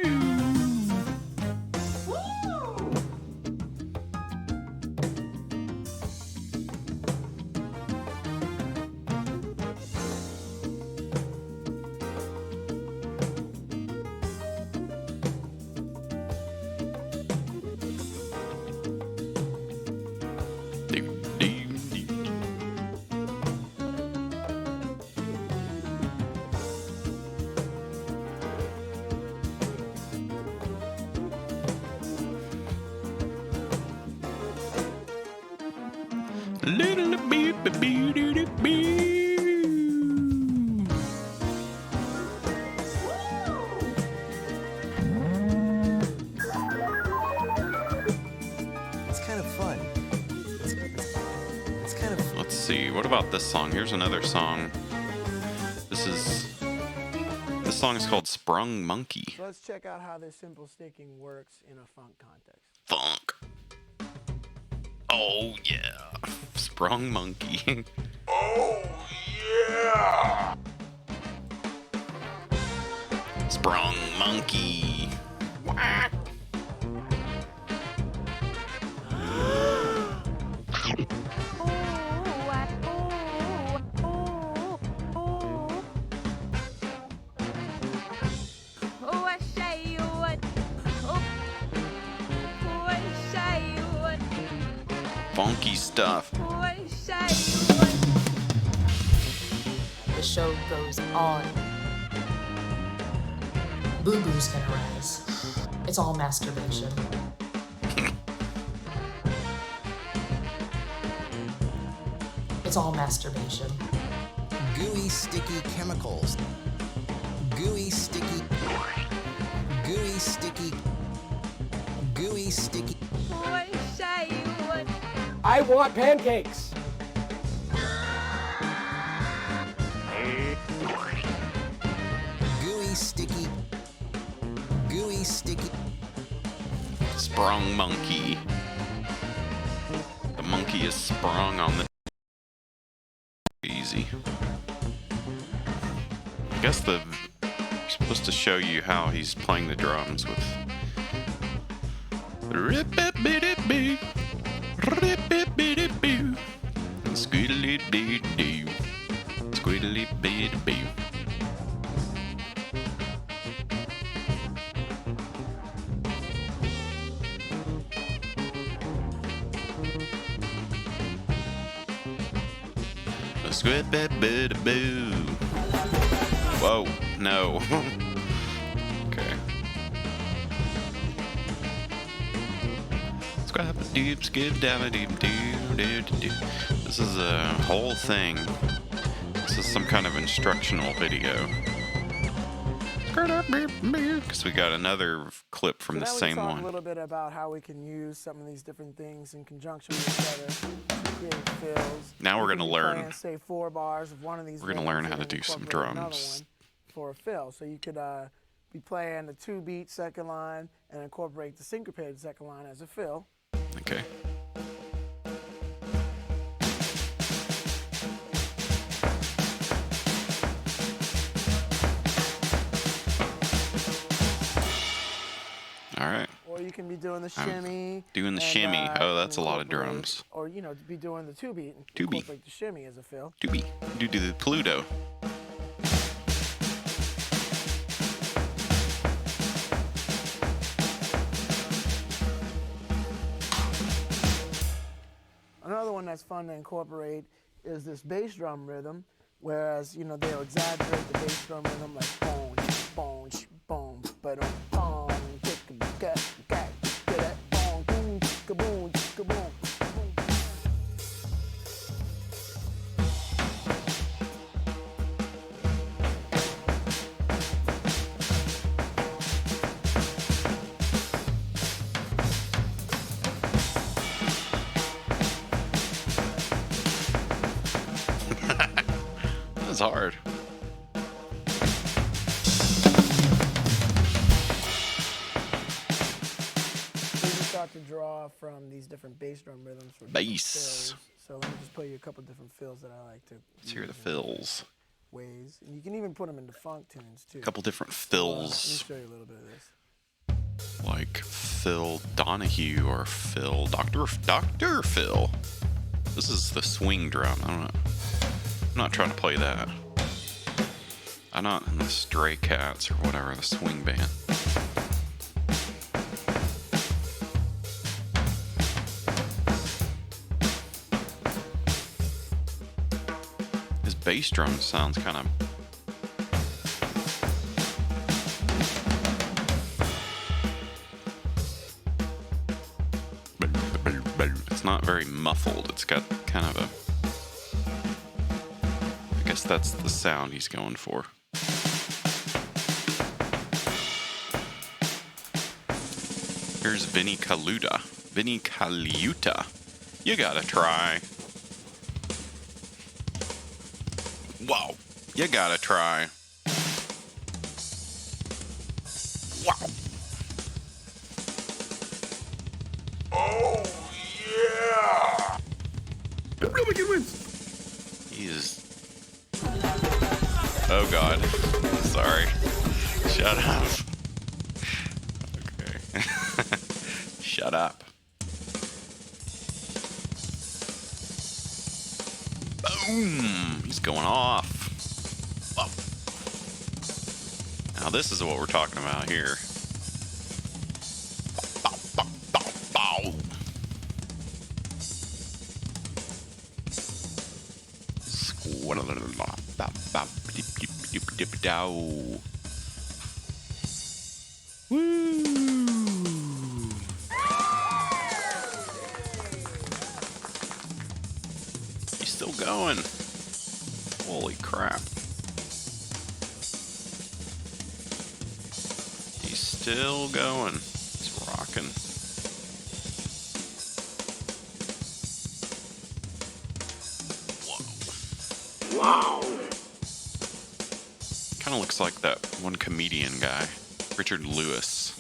Little beep beep beep beep beep. It's kind of fun. It's kind of. Let's see. What about this song? Here's another song. This song is called Sprung Monkey. So let's check out how this simple sticking works in a funk context. Funk. Oh yeah. Sprung Monkey. Oh, yeah! Sprung Monkey. Whack. Funky stuff. The show goes on. Boo-boos can arise. It's all masturbation. It's all masturbation. Gooey, sticky chemicals. Gooey, sticky. Gooey, sticky. Gooey, sticky. I want pancakes. Gooey, sticky. Gooey, sticky. Sprung Monkey. The monkey is sprung on the easy. I guess you're supposed to show you how he's playing the drums with rip-a-bit-a-boo, rip-a-bit-a-boo, squeedly-bee-doo, squeedly-bee-doo. Squid-bit-bit-a-boo. Whoa, no. Okay. Scrap-a-doop, skid-down-a-doop-doo-doo-doo. This is a whole thing. This is some kind of instructional video. Because we got another clip from the same talk one. a little bit about how we can use some of these different things in conjunction with each other to create fills. Now we're going to learn. Playing, say 4 bars of one of these. We're going to learn how to do some drums. For a fill, so you could be playing the 2-beat second line and incorporate the syncopated second line as a fill. Okay. you can be doing the shimmy. Doing the shimmy. Oh, that's a lot of drums. Or, be doing the two beat and incorporate the shimmy as a fill. Do the Pluto. Another one that's fun to incorporate is this bass drum rhythm, whereas, they'll exaggerate the bass drum rhythm like boom, boom, boom, but boom, boom, boom. That's hard. So you start to draw from these different bass drum rhythms for bass. So let me just play you a couple different fills that I like to. Let's hear the fills. Ways. And you can even put them into funk tunes too. A couple different fills. Let me show you a little bit of this. Like Phil Donahue or Phil Dr. Phil. This is the swing drum. I'm not trying to play that. I'm not in the Stray Cats or whatever, the swing band. His bass drum sounds kind of... It's not very muffled. It's got kind of a... I guess that's the sound he's going for. Here's Vinny Colaiuta. Vinny Colaiuta. You gotta try. Wow. You gotta try. Wow. Oh, yeah. He's... Oh, God. Sorry. Shut up. Okay. Shut up. Boom! He's going off. Oh. Now this is what we're talking about here. Bow, bow, bow, bow. Woo! He's still going. Holy crap. He's still going. He's rocking. Whoa. Wow. Kind of looks like that one comedian guy, Richard Lewis.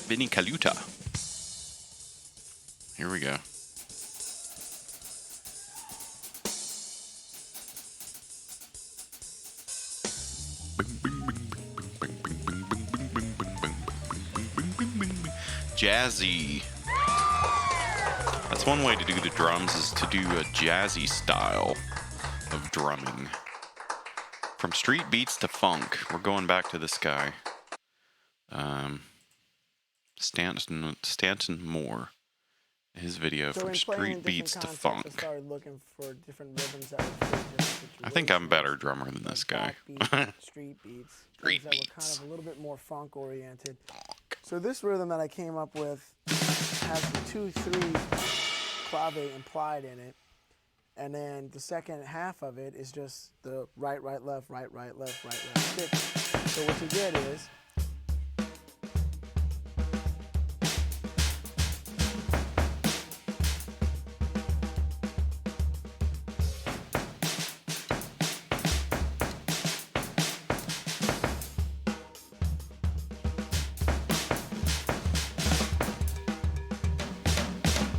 Vinny Colaiuta. Here we go. Jazzy. That's one way to do the drums, is to do a jazzy style of drumming. From street beats to funk. We're going back to this guy. Stanton Moore. His video, So from in playing street in beats to different contexts, funk. I started looking for different rhythms that would fit different situations. I think I'm a better drummer than this guy. Street beats. Street things that were kind of a little bit more funk oriented. So this rhythm that I came up with has the 2/3 clave implied in it. And then the second half of it is just the right, right, left, right, right, left, right, left, stick. So what you get is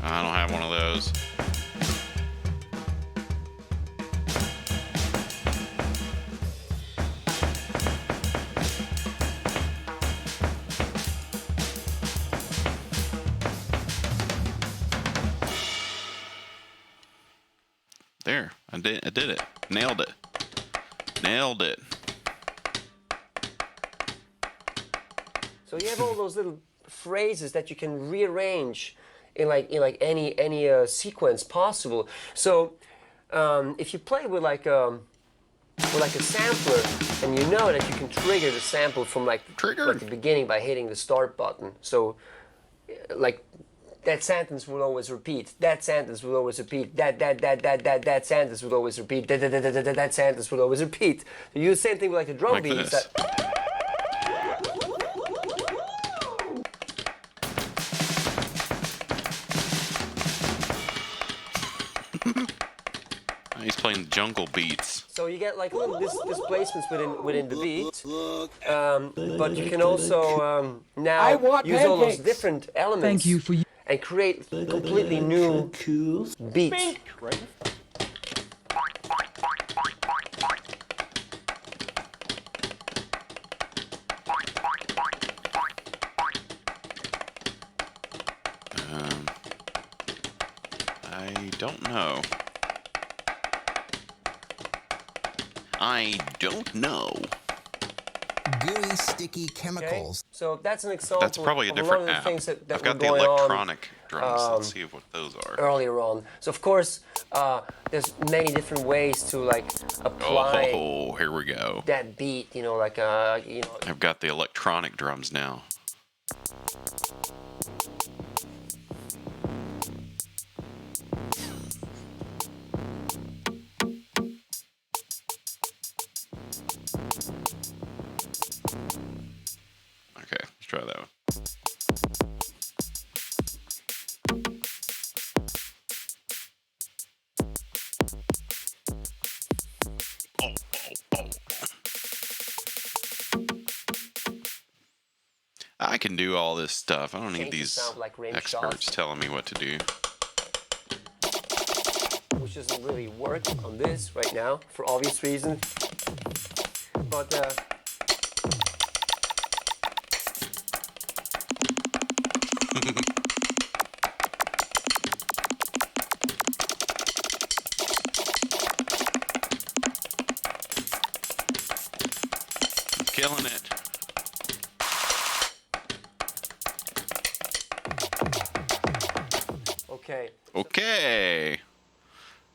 I don't have one of those. There, I did it. Nailed it. Nailed it. So you have all those little phrases that you can rearrange in any sequence possible. So if you play with like a sampler, and you know that you can trigger the sample from like the beginning by hitting the start button. So like that sentence will always repeat. That sentence will always repeat. That sentence will always repeat. That sentence will always repeat. So you do the same thing with like the drum Like beats. this. He's playing jungle beats. So you get like little displacements within the beat, but you can also now use all those different elements. Thank you for and create completely new beats. I don't know. I don't know. Gooey, sticky chemicals. So that's an example. That's probably a of different lot of the app. things that I've were got the going electronic on, drums. Let's see what those are. earlier on. So of course, there's many different ways to like apply Oh, here we go. that beat. You know, like I've got the electronic drums now. Okay, let's try that one. I can do all this stuff. I don't need these experts telling me what to do. which doesn't really work on this right now for obvious reasons. But killing it. okay. Okay.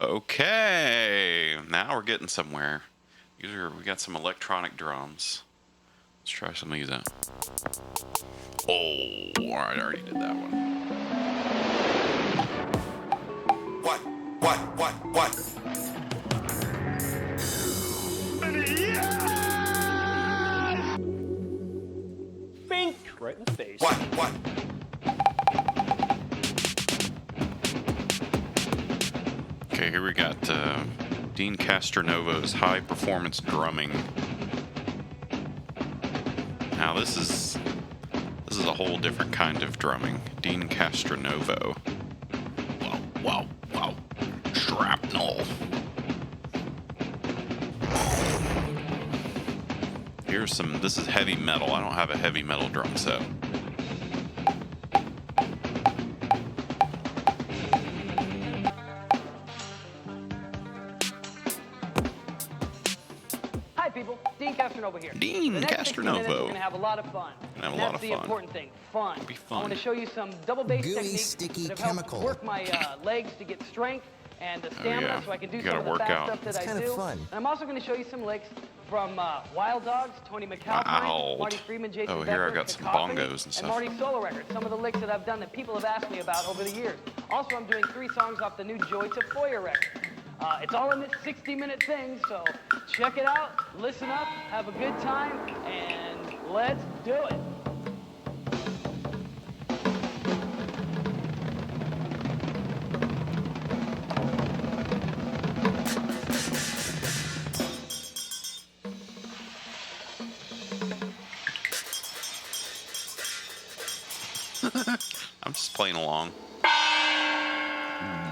Okay. Now we're getting somewhere. We got some electronic drums. Let's try some of these out. Oh, alright, I already did that one. What? Bink! Right in the face. What? Okay, here we got Dean Castronovo's high performance drumming. Now this is a whole different kind of drumming. Dean Castronovo. Wow. Shrapnel. This is heavy metal. I don't have a heavy metal drum set. Hi people, Dean Castronovo here. Dean the next 60 minutes, Castronovo. We're gonna have a lot of fun. Have a And lot that's of the fun. important thing, fun. It'll be fun. I want to show you some double bass Gooey, techniques sticky that have chemical. helped work my legs to get strength and the stamina, yeah. so I can do You some gotta of the work fast out. stuff that It's I kinda do. fun. And I'm also going to show you some licks from Wild Dogs, Tony McAlpine, Wild. Marty Freeman, Jason Oh, here I Becker, got some Cacophony, bongos and stuff. Marty solo records. Some of the licks that I've done that people have asked me about over the years. Also, I'm doing 3 songs off the new Joy Tafoya record. It's all in this 60-minute thing, so check it out, listen up, have a good time, and let's do it. I'm just playing along.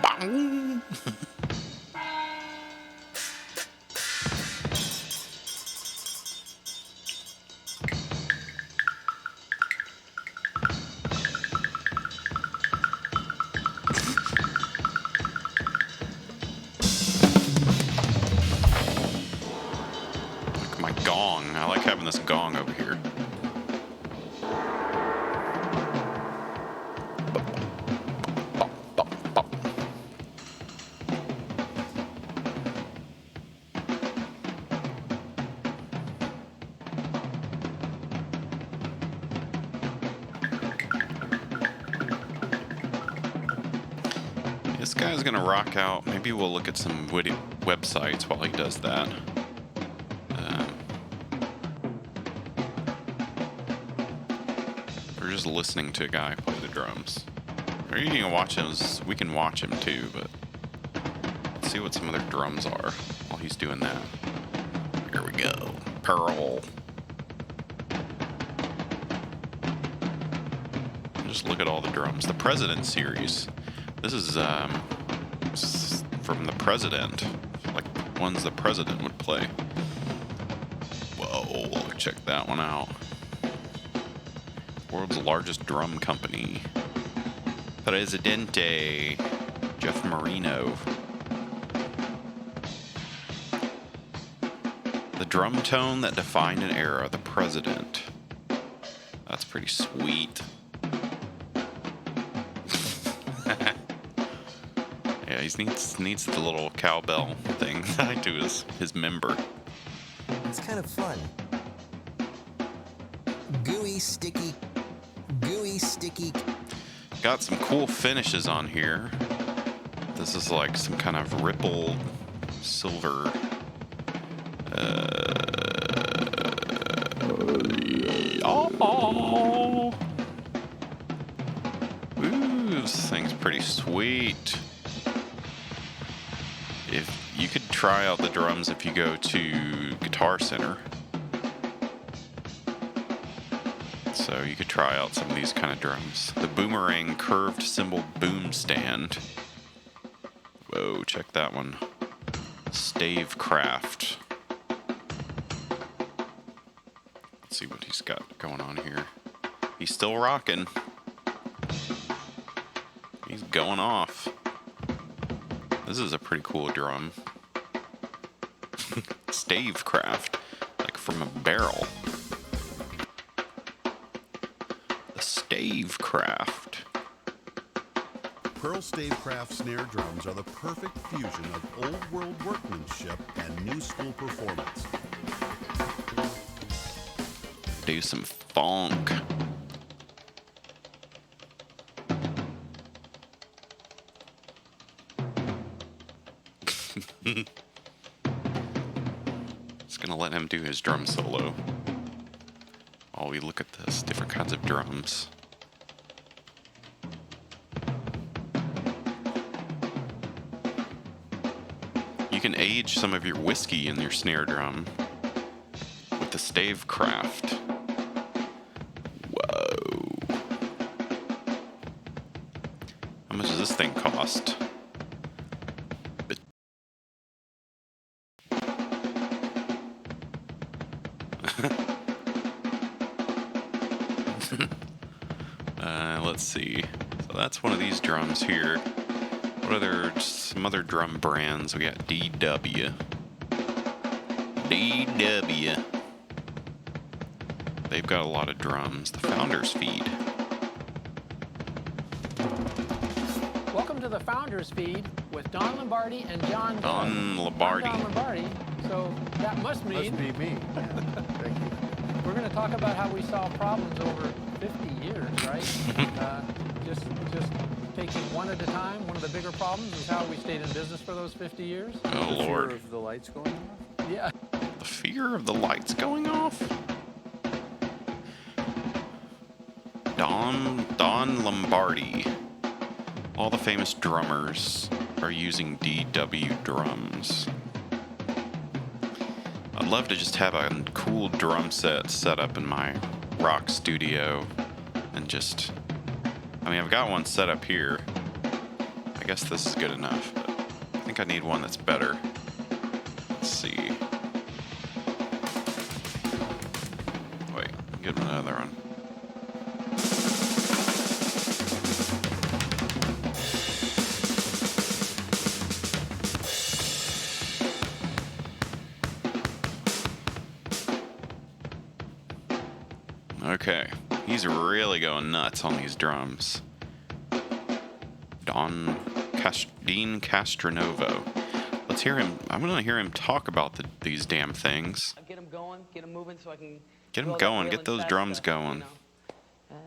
Bang. gong. I like having this gong over here. This guy's gonna rock out. Maybe we'll look at some websites while he does that. We're just listening to a guy play the drums. Or you can watch him. We can watch him too, but let's see what some other drums are while he's doing that. Here we go. Pearl. Just look at all the drums. The President series. This is from the President, like ones the President would play. Whoa, check that one out. World's largest drum company. Presidente, Jeff Marino. The drum tone that defined an era, the President. That's pretty sweet. Yeah, he needs the little cowbell thing tied to his member. It's kind of fun. Gooey, sticky. Got some cool finishes on here. This is like some kind of rippled silver. Ooh, this thing's pretty sweet. If you could try out the drums if you go to Guitar Center. So you could try out some of these kind of drums. The Boomerang curved cymbal boom stand. Whoa, check that one. Stavecraft. Let's see what he's got going on here. He's still rocking. He's going off. This is a pretty cool drum. Stavecraft, like from a barrel. The Stavecraft. Pearl Stavecraft snare drums are the perfect fusion of old world workmanship and new school performance. Do some funk. Just gonna let him do his drum solo while we look at this different kinds of drums. You can age some of your whiskey in your snare drum with the Stavecraft. Whoa. How much does this thing cost? Let's see. So that's one of these drums here. What are some other drum brands? We got DW. They've got a lot of drums. The Founders Feed. Welcome to the Founders Feed with Don Lombardi and John. Don Lombardi. I'm Don Lombardi. So that must mean. Must be me. Thank you. We're going to talk about how we solve problems over 50 years, right? Just taking one at a time. One of the bigger problems is how we stayed in business for those 50 years. Oh, Lord. The fear of the lights going off? Yeah. The fear of the lights going off? Don Lombardi. All the famous drummers are using DW drums. I'd love to just have a cool drum set up in my rock studio and just... I mean, I've got one set up here. I guess this is good enough, but I think I need one that's better. Let's see. Wait, get another one. Okay, he's really going nuts on these drums. Dean Castronovo. Let's hear him. I'm going to hear him talk about these damn things. Get him going, get him moving so I can... Get him going, get those drums going. You know.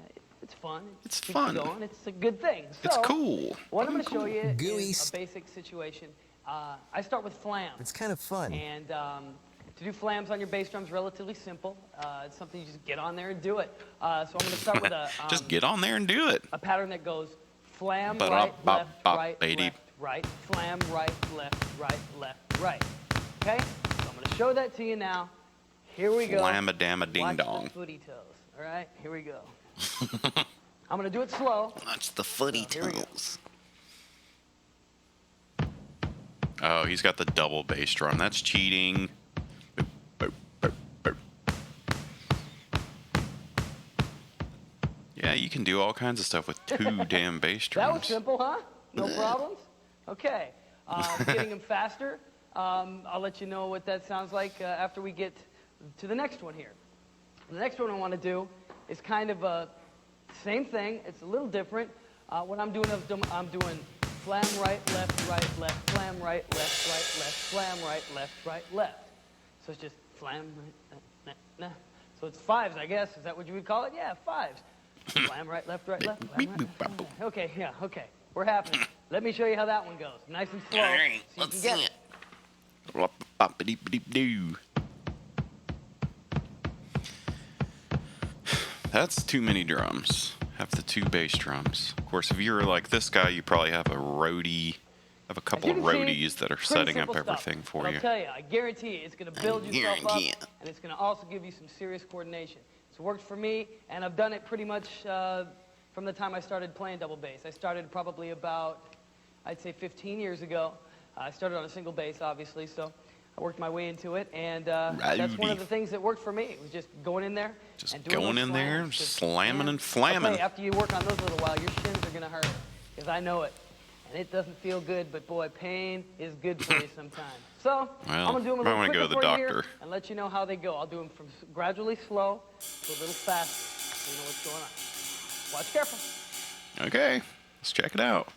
It's fun. It's fun. Going. It's a good thing. So, it's cool. What I'm going to show you is a basic situation. I start with flams. It's kind of fun. And to do flams on your bass drums is relatively simple. It's something you just get on there and do it. So I'm going to start with a... just get on there and do it. A pattern that goes flam, right, left, right, left, right, flam, right, left, right. Okay? So I'm going to show that to you now. Here we go. Flam-a-dam-a-ding-dong. Watch the footy toes. All right? Here we go. I'm going to do it slow. Watch the footy toes. Oh, he's got the double bass drum. That's cheating. Yeah, you can do all kinds of stuff with 2 damn bass drums. That was simple, huh? No problems? Okay. Getting them faster. I'll let you know what that sounds like after we get to the next one here. The next one I want to do is kind of a same thing. It's a little different. What I'm doing is I'm doing flam right, left, flam right, left, flam right, left. So it's just flam right, nah. So it's 5s, I guess. Is that what you would call it? Yeah, 5s. Flam right, left, flam right. Okay, yeah, okay. We're happening. Let me show you how that one goes. Nice and slow. All right, so let's see it. That's too many drums. Have the 2 bass drums. Of course, if you're like this guy, you probably have a roadie. Have a couple of roadies that are setting up everything for you. I'll tell you, I guarantee you, it's going to build yourself up, and it's going to also give you some serious coordination. It's worked for me, and I've done it pretty much from the time I started playing double bass. I started probably about, I'd say 15 years ago. I started on a single bass, obviously, so I worked my way into it, and that's one of the things that worked for me. It was just going in there and doing going in there, slamming and flamming. Okay, after you work on those a little while, your shins are going to hurt, because I know it. And it doesn't feel good, but boy, pain is good for you sometimes. So, I'm going to do them a little quicker for you here and let you know how they go. I'll do them from gradually slow to a little fast so you know what's going on. Watch careful. Okay, let's check it out.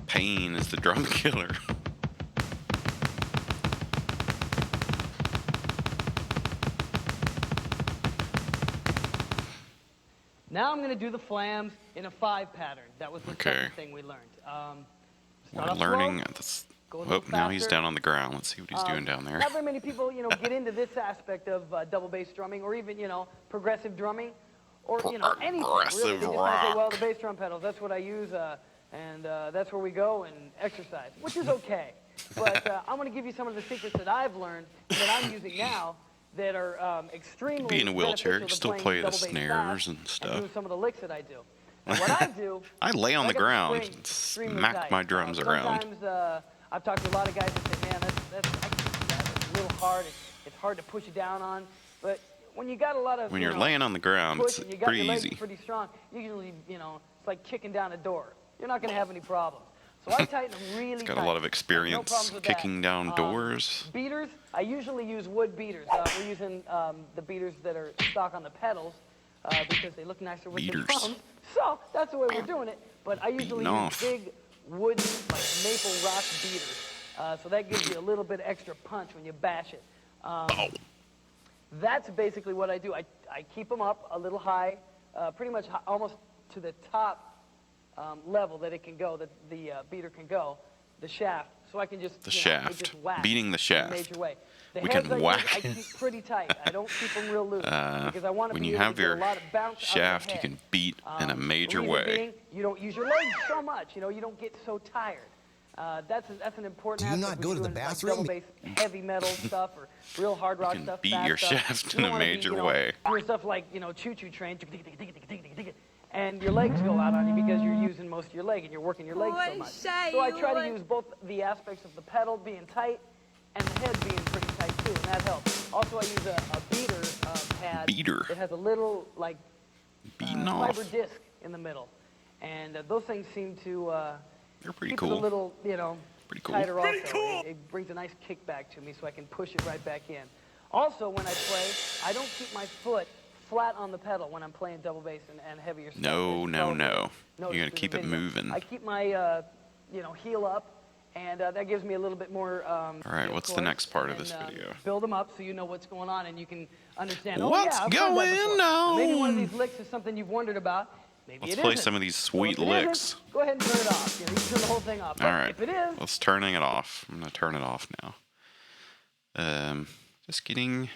Pain is the drum killer. Now I'm going to do the flams in a 5 pattern. That was the second thing we learned. We're learning. Oh, now he's down on the ground. Let's see what he's doing down there. Not very many people, get into this aspect of double bass drumming, or even, progressive drumming, or anything. Really, they just want to say, well, the bass drum pedals. That's what I use, and that's where we go and exercise, which is okay. But I'm going to give you some of the secrets that I've learned that I'm using now. That are extremely be in a wheelchair, you still play the snares and stuff. And do some of the licks that I do. And what I do, I lay on the ground and smack my drums around. Sometimes I've talked to a lot of guys that say, man, that's a little hard. It's hard to push it down on. But when you got a lot of when you're laying on the ground, it's pretty easy. Pretty strong. Usually, it's like kicking down a door. You're not going to have any problems. So I tighten them really tight. He's got a lot of experience kicking down doors. Beaters, I usually use wood beaters. We're using the beaters that are stock on the pedals because they look nicer with the drums. So that's the way we're doing it. But I usually use big wooden, like maple rock beaters. So that gives you a little bit extra punch when you bash it. That's basically what I do. I keep them up a little high, pretty much almost to the top level that it can go, that the beater can go, the shaft, so I can just just whack beating the shaft. In a major way. The we heads can whack. I keep pretty tight. I don't keep them real loose because I want to when be you able have to get your a lot of bounce shaft, you can beat in a major way. Being, you don't use your legs so much. You don't get so tired. That's an important aspect. Do you not go to the bathroom? Like double bass, heavy metal stuff, or real hard rock you can stuff. Beat your shaft in a major way. Doing stuff like choo-choo train. And your legs go out on you because you're using most of your leg and you're working your legs so much. So I try to use both the aspects of the pedal being tight and the head being pretty tight too, and that helps. Also, I use a beater pad that has a little fiber disc in the middle, and those things seem to they're pretty keep cool. it a little Pretty cool. tighter also. It brings a nice kickback to me so I can push it right back in. Also, when I play, I don't keep my foot flat on the pedal when I'm playing double bass and heavier stuff. No. You're gonna keep it moving. I keep my heel up, and that gives me a little bit more. All right, what's the next part of this video? Build them up so you know what's going on and you can understand. What's I've heard that before. going on? Maybe one of these licks is something you've wondered about. Maybe Let's it play isn't. some of these sweet So if it licks. isn't, go ahead and turn it off. You can turn the whole thing off. All But right, if it is, let's turning it off. I'm gonna turn it off now. Just getting.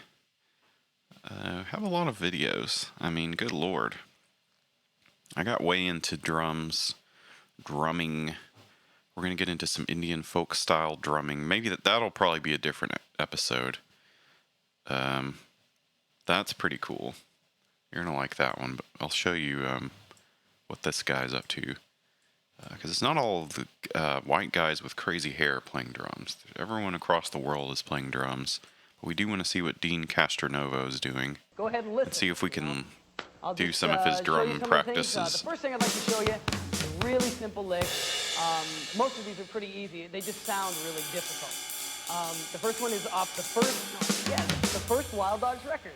Have a lot of videos. I mean, good lord. I got way into drumming. We're gonna get into some Indian folk style drumming. Maybe that'll probably be a different episode. That's pretty cool. You're gonna like that one, but I'll show you what this guy's up to. Because it's not all the white guys with crazy hair playing drums. Everyone across the world is playing drums. But we do want to see what Dean Castronovo is doing. go ahead and listen. Let's see if we can I'll do just, some of his show you drum some of the practices. things. The first thing I'd like to show you is a really simple lick. Most of these are pretty easy. They just sound really difficult. The first one is off the first Wild Dogs record.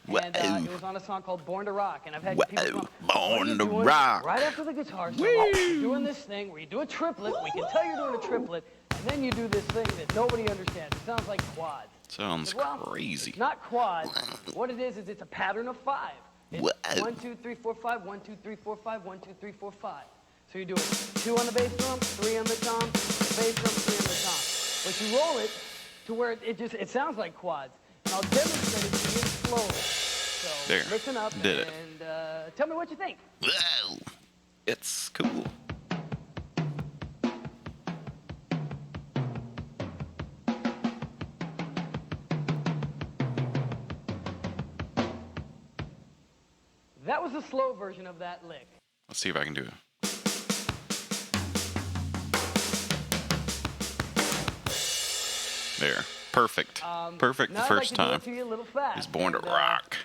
And it was on a song called Born to Rock. And I've had people come, Born to Rock. right after the guitar solo, you're doing this thing where you do a triplet. We can tell you're doing a triplet. And then you do this thing that nobody understands. It sounds like quads. Sounds crazy. It's not quads. What it is it's a pattern of 5. It's 1, 2, 3, 4, 5, 1, 2, 3, 4, 5, 1, 2, 3, 4, 5. So you're doing 2 on the bass drum, 3 on the tom, bass drum, 3 on the tom. But you roll it to where it sounds like quads. And I'll demonstrate it to you slowly. So there. Listen up Did it. and tell me what you think. Whoa. It's cool. That was a slow version of that lick. Let's see if I can do it. There. Perfect. Perfect the now first I'd like time. to do it to you a little fast. He's born to and, rock.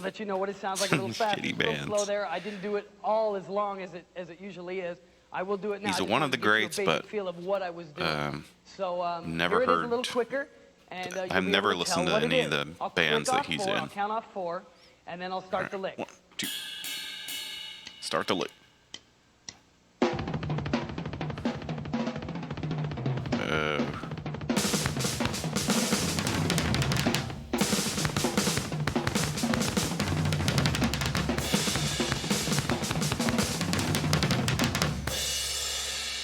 Let you know what it sounds like a little fast. Shitty It's a little bands. slow there. I didn't do it all as long as it usually is. I will do it now. He's I just one of wanted the to give you a greats, basic but, feel of what I was doing. never here it is heard- a little quicker, and you'll I've be never able to tell listened to what it any of is. the I'll bands click that off he's 4, in. I'll count off 4, and then I'll start the lick. 1, 2. Start the lick.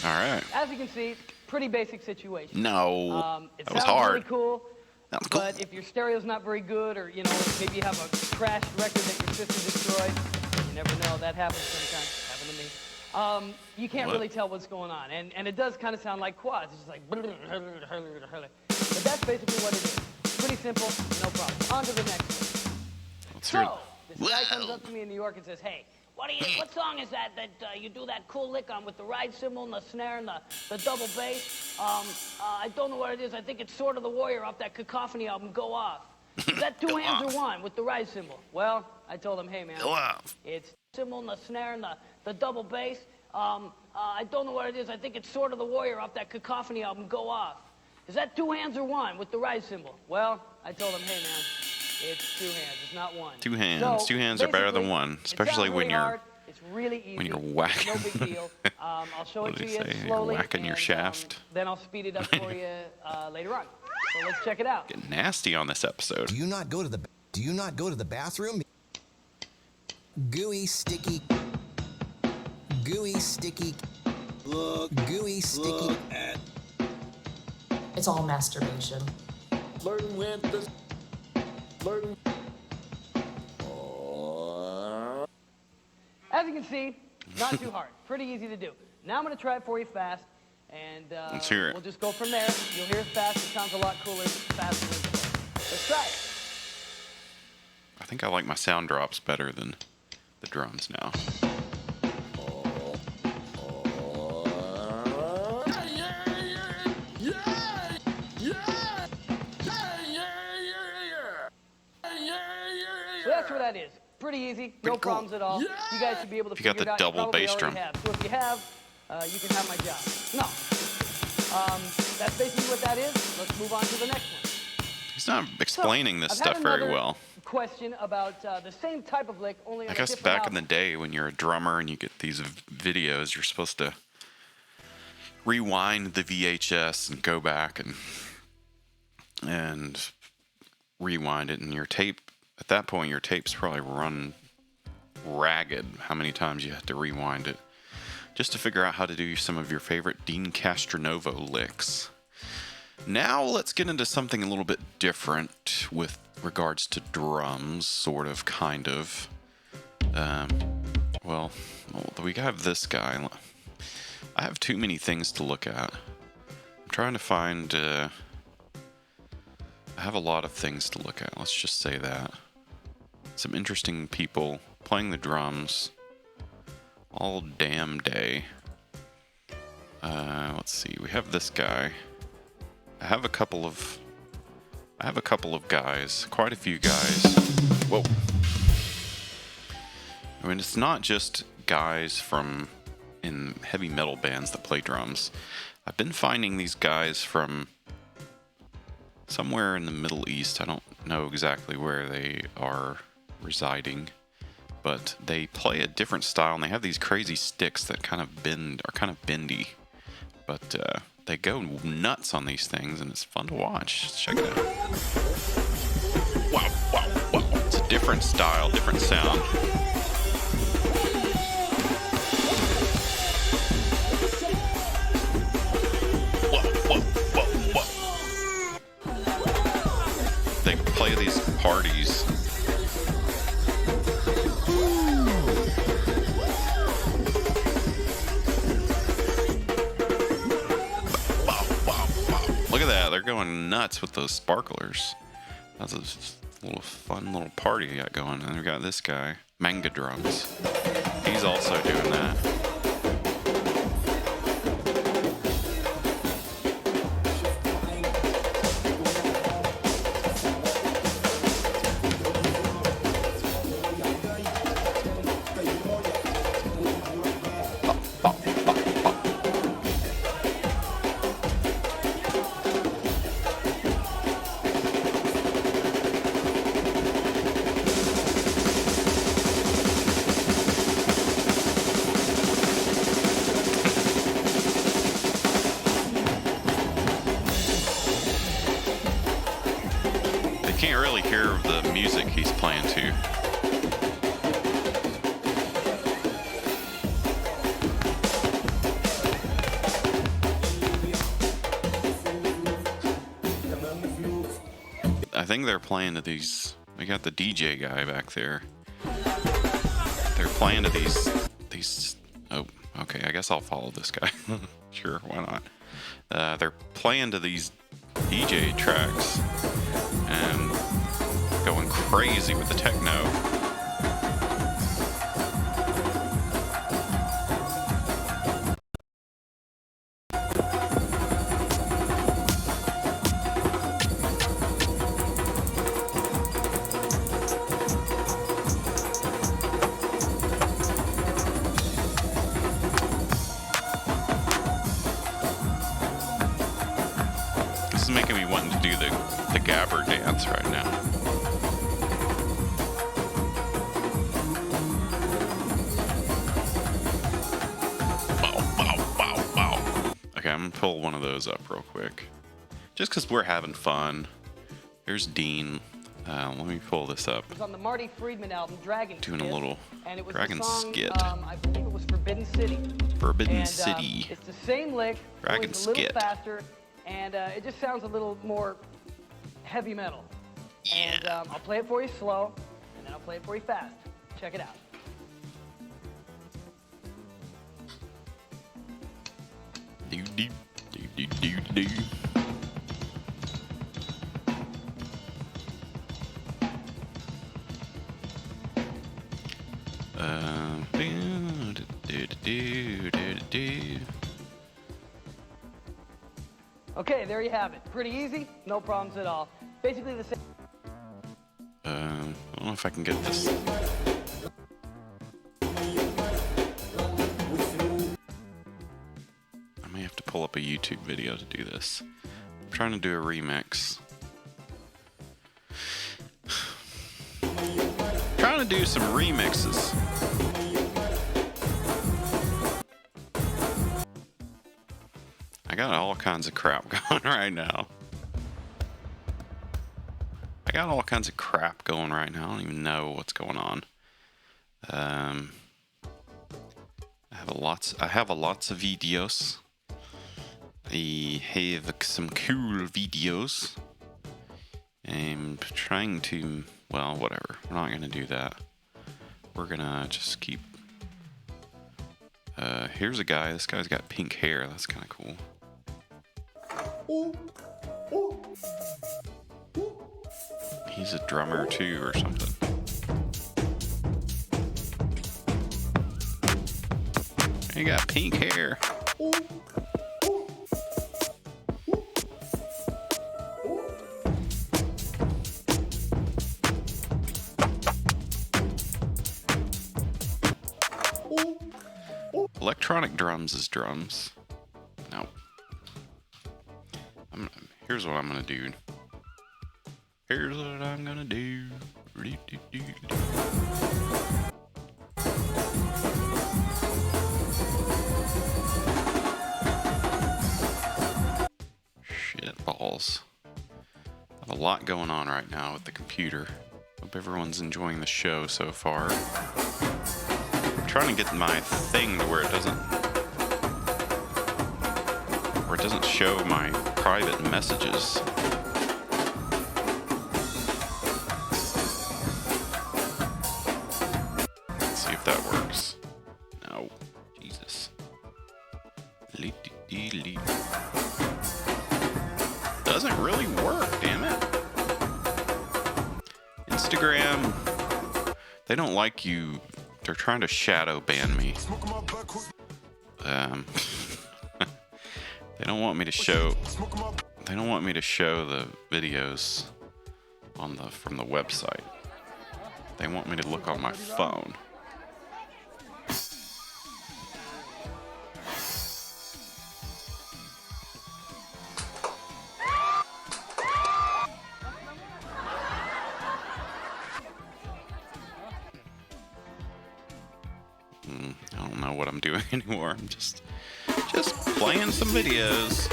All right. As you can see, pretty basic situation. No, It that was sounds hard. really cool. That was cool. But if your stereo's not very good, or maybe you have a crashed record that your sister destroyed, you never know. That happens sometimes. Happened to me. You can't really tell what's going on, and it does kind of sound like quads. It's just like, but that's basically what it is. Pretty simple, no problem. On to the next one. Let's hear it. So this guy comes up to me in New York and says, "Hey, what song is that you do that cool lick on with the ride cymbal and the snare and the double bass? I don't know what it is. I think it's Sword of the Warrior off that Cacophony album, Go Off. Is that 2 hands or 1 with the ride cymbal?" Well, I told him, "Hey, man, Go off. It's cymbal and the snare and the double bass. I don't know what it is. I think it's Sword of the Warrior off that Cacophony album, Go Off. Is that 2 hands or 1 with the ride cymbal?" Well, I told him, "Hey, man, it's 2 hands. It's not 1. 2 hands. So, 2 hands are better than basically, 1, it especially sounds when really you're hard. It's really easy. when you're whacking. It's no big deal. I'll show What it do to they you say? You're slowly. whacking your and, shaft. Then I'll speed it up for you later on. So let's check it out. Getting nasty on this episode. Do you not go to the bathroom? Gooey, sticky. It's all masturbation. Flirting with the... Flirting... As you can see, not too hard. Pretty easy to do. Now I'm going to try it for you fast, and Let's hear it. we'll just go from there. You'll hear it fast. It sounds a lot cooler faster than slow. Let's try it. I think I like my sound drops better than the drums now. So that's what that is. Pretty easy, no problems at all. You guys should be able to If you got figure the it out. double Probably bass already drum. have. So if you have, you can have my job. No. That's basically what that is. Let's move on to the next one. He's not explaining this I've stuff had very another well. Question about the same type of lick, only on I a guess different back in album. the day when you're a drummer and you get these videos, you're supposed to rewind the VHS and go back and rewind it, and your tape, at that point your tape's probably run ragged how many times you have to rewind it just to figure out how to do some of your favorite Dean Castronovo licks. Now let's get into something a little bit different with regards to drums, sort of, kind of. Well, we have this guy. I have too many things to look at. I'm trying to find... I have a lot of things to look at, let's just say that. Some interesting people playing the drums all damn day. Let's see, we have this guy. I have a couple of guys, quite a few guys. Whoa. I mean, it's not just guys from in heavy metal bands that play drums. I've been finding these guys from somewhere in the Middle East. I don't know exactly where they are residing, but they play a different style, and they have these crazy sticks that kind of bendy. But they go nuts on these things, and it's fun to watch. Let's check it out. Wow, wow, wow. It's a different style, different sound. Whoa, whoa, whoa, whoa. They play these parties. Look at that, they're going nuts with those sparklers. That's a little fun little party you got going. And we got this guy, Manga Drums. He's also doing that. Can't really hear the music he's playing to. I think they're playing to these. We got the DJ guy back there. They're playing to these. Oh, okay. I guess I'll follow this guy. Sure, why not? They're playing to these DJ tracks and going crazy with the techno. This is making me want to do the gabber dance right now. Okay, I'm gonna pull one of those up real quick. Just because we're having fun. Here's Dean. Let me pull this up. It was on the Marty Friedman album, Dragon Doing Skit, a little and it was Dragon the song, Skit. I believe it was Forbidden City. Forbidden City. It's the same lick, Dragon only it's a little Skit. faster, and it just sounds a little more heavy metal. Yeah. And I'll play it for you slow, and then I'll play it for you fast. Check it out. Do do do do do do. Okay, there you have it. Pretty easy, no problems at all. Basically the same. I don't know if I can get this. I may have to pull up a YouTube video to do this. I'm trying to do a remix. Trying to do some remixes. I got all kinds of crap going right now. I don't even know what's going on. I have lots of videos. I have some cool videos. I'm trying to, well, whatever. We're not gonna do that. We're gonna just keep. Here's a guy. This guy's got pink hair. That's kind of cool. He's a drummer too, or something. He got pink hair. Electronic drums is drums. No. Here's what I'm gonna do. Here's what I'm gonna do. Shit balls. I have a lot going on right now with the computer. Hope everyone's enjoying the show so far. I'm trying to get my thing to where it doesn't show my private messages. Let's see if that works. No. Jesus. Doesn't really work, damn it. Instagram, they don't like you. They're trying to shadow ban me. They don't want me to show. They don't want me to show the videos from the website. They want me to look on my phone. I don't know what I'm doing anymore. I'm just playing some videos.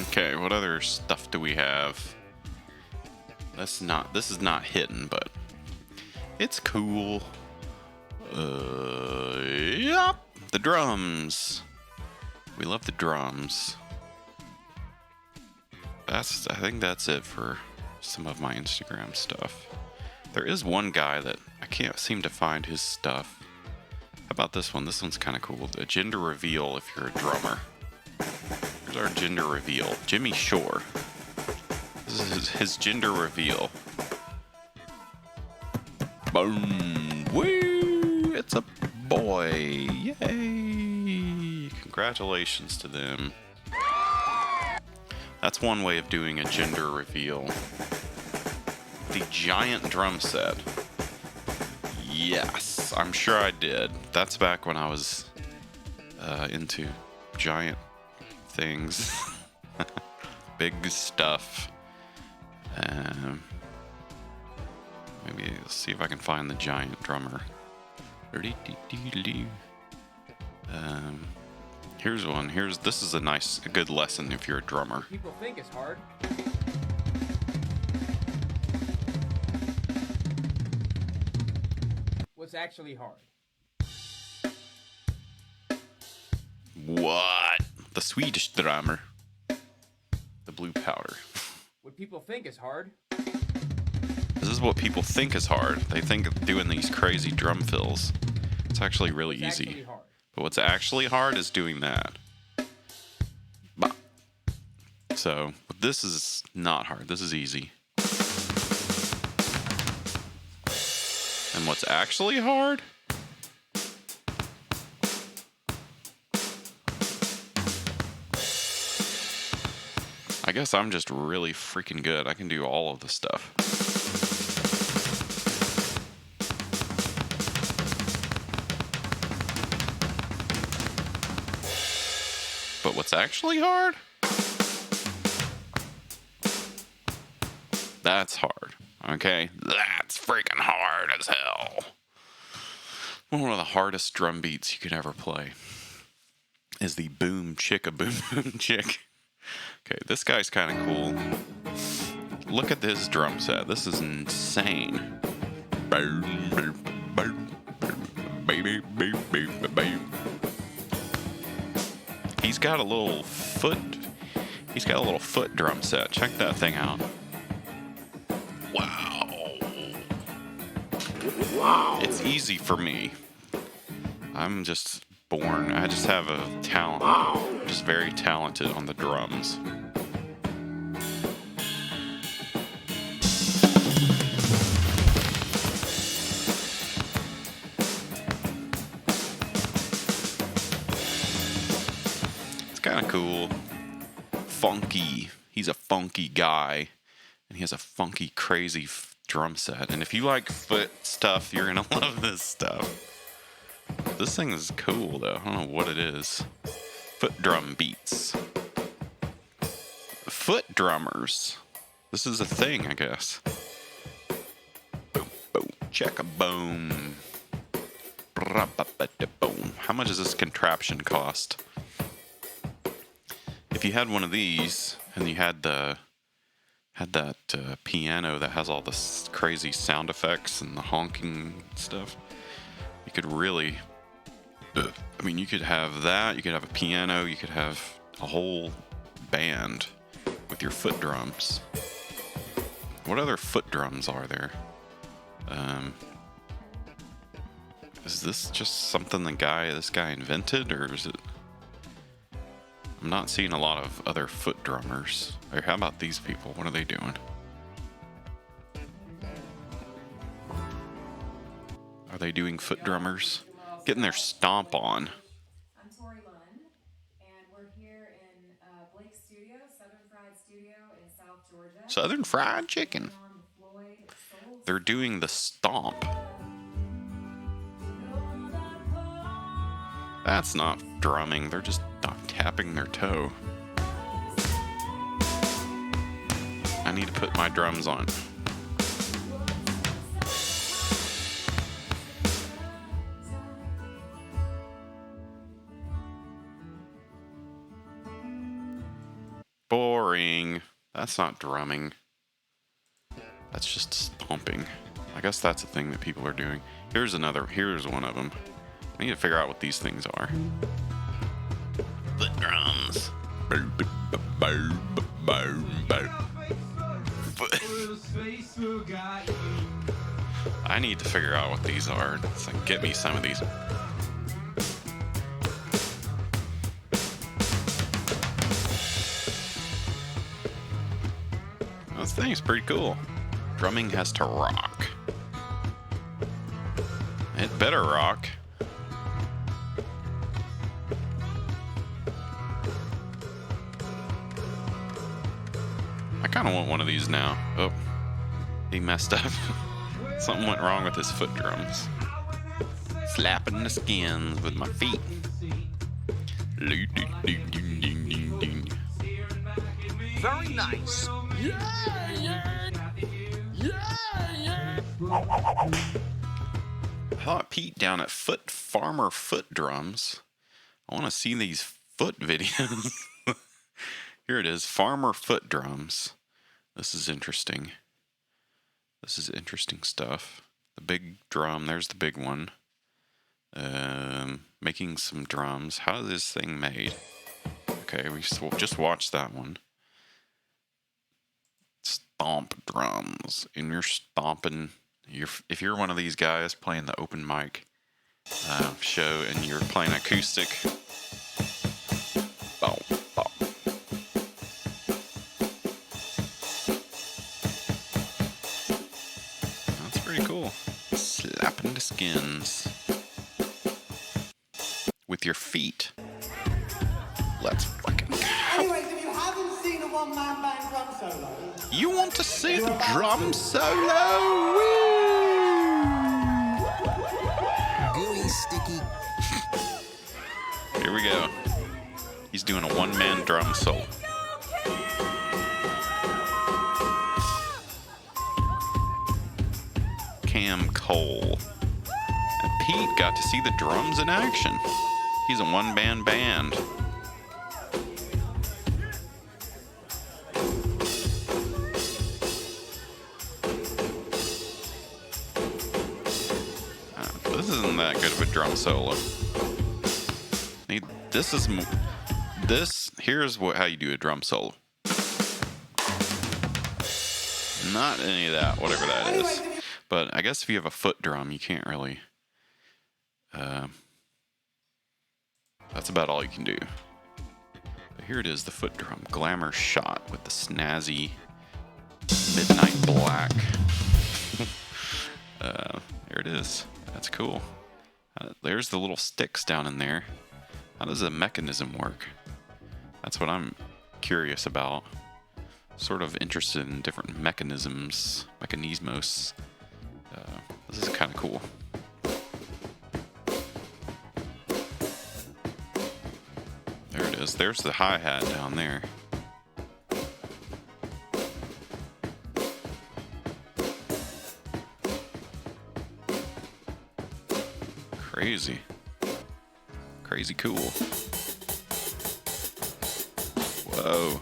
Okay, what other stuff do we have? This is not hidden, but it's cool. Yep, the drums. We love the drums. I think that's it for some of my Instagram stuff. There is one guy that I can't seem to find his stuff. How about this one? This one's kind of cool. A gender reveal if you're a drummer. Here's our gender reveal. Jimmy Shore. This is his gender reveal. Boom! Woo! It's a boy! Yay! Congratulations to them. That's one way of doing a gender reveal. The giant drum set. Yes, I'm sure I did. That's back when I was into giant things. Big stuff. Maybe let's see if I can find the giant drummer. Here's one. This is a good lesson if you're a drummer. People think it's hard. What's actually hard? What? The Swedish drummer. The blue powder. people think is hard. This is what people think is hard. They think doing these crazy drum fills. It's actually really easy. Actually hard. But what's actually hard is doing that. Bah. So this is not hard. This is easy. And what's actually hard? I guess I'm just really freaking good. I can do all of the stuff. But what's actually hard? That's hard. Okay? That's freaking hard as hell. One of the hardest drum beats you could ever play is the boom chicka boom boom chick. Okay, this guy's kind of cool. Look at this drum set. This is insane. He's got a little foot. He's got a little foot drum set. Check that thing out. Wow. Wow. It's easy for me. I'm just born. I just have a talent. I'm just very talented on the drums. It's kind of cool. Funky. He's a funky guy. And he has a funky, crazy drum set. And if you like foot stuff, you're going to love this stuff. This thing is cool, though. I don't know what it is. Foot drum beats. Foot drummers. This is a thing, I guess. Boom, boom, check a boom. Boom. How much does this contraption cost? If you had one of these and you had that piano that has all this crazy sound effects and the honking stuff, you could really. I mean, you could have that, you could have a piano, you could have a whole band with your foot drums. What other foot drums are there? Is this just something this guy invented, or is it? I'm not seeing a lot of other foot drummers. Or how about these people? What are they doing? Are they doing foot drummers? Getting their stomp on. I'm Tori Lunn, and we're here in Blake's studio, Southern Fried Studio in South Georgia. Southern Fried Chicken. They're doing the stomp. That's not drumming. They're just tapping their toe. I need to put my drums on. Boring. That's not drumming. That's just stomping. I guess that's a thing that people are doing. Here's one of them. I need to figure out what these things are. Foot drums. I need to figure out what these are. So get me some of these. This thing is pretty cool. Drumming has to rock. It better rock. I kind of want one of these now. Oh, he messed up. Something went wrong with his foot drums. Slapping the skins with my feet. Very nice. I thought Pete down at Farmer Foot Drums. I want to see these foot videos. Here it is, Farmer Foot Drums. This is interesting. This is interesting stuff. The big drum, there's the big one. Making some drums. How is this thing made? Okay, we just watched that one. It's stomp drums, and you're stomping. If you're one of these guys playing the open mic show and you're playing acoustic, boom, boom. That's pretty cool. Slapping the skins with your feet. Let's fucking go. Anyways, if you haven't seen a one-man band drum solo, you want to see the drum solo? Gooey, sticky. Here we go. He's doing a one-man drum solo. Cam Cole. And Pete got to see the drums in action. He's a one-man band. This isn't that good of a drum solo. Here's how you do a drum solo. Not any of that, whatever that is. But I guess if you have a foot drum, you can't really. That's about all you can do. But here it is, the foot drum. Glamour shot with the snazzy midnight black. There it is. That's cool. There's the little sticks down in there. How does the mechanism work? That's what I'm curious about. Sort of interested in different mechanisms. Mechanismos. This is kind of cool. There it is. There's the hi-hat down there. Crazy. Crazy cool. Whoa.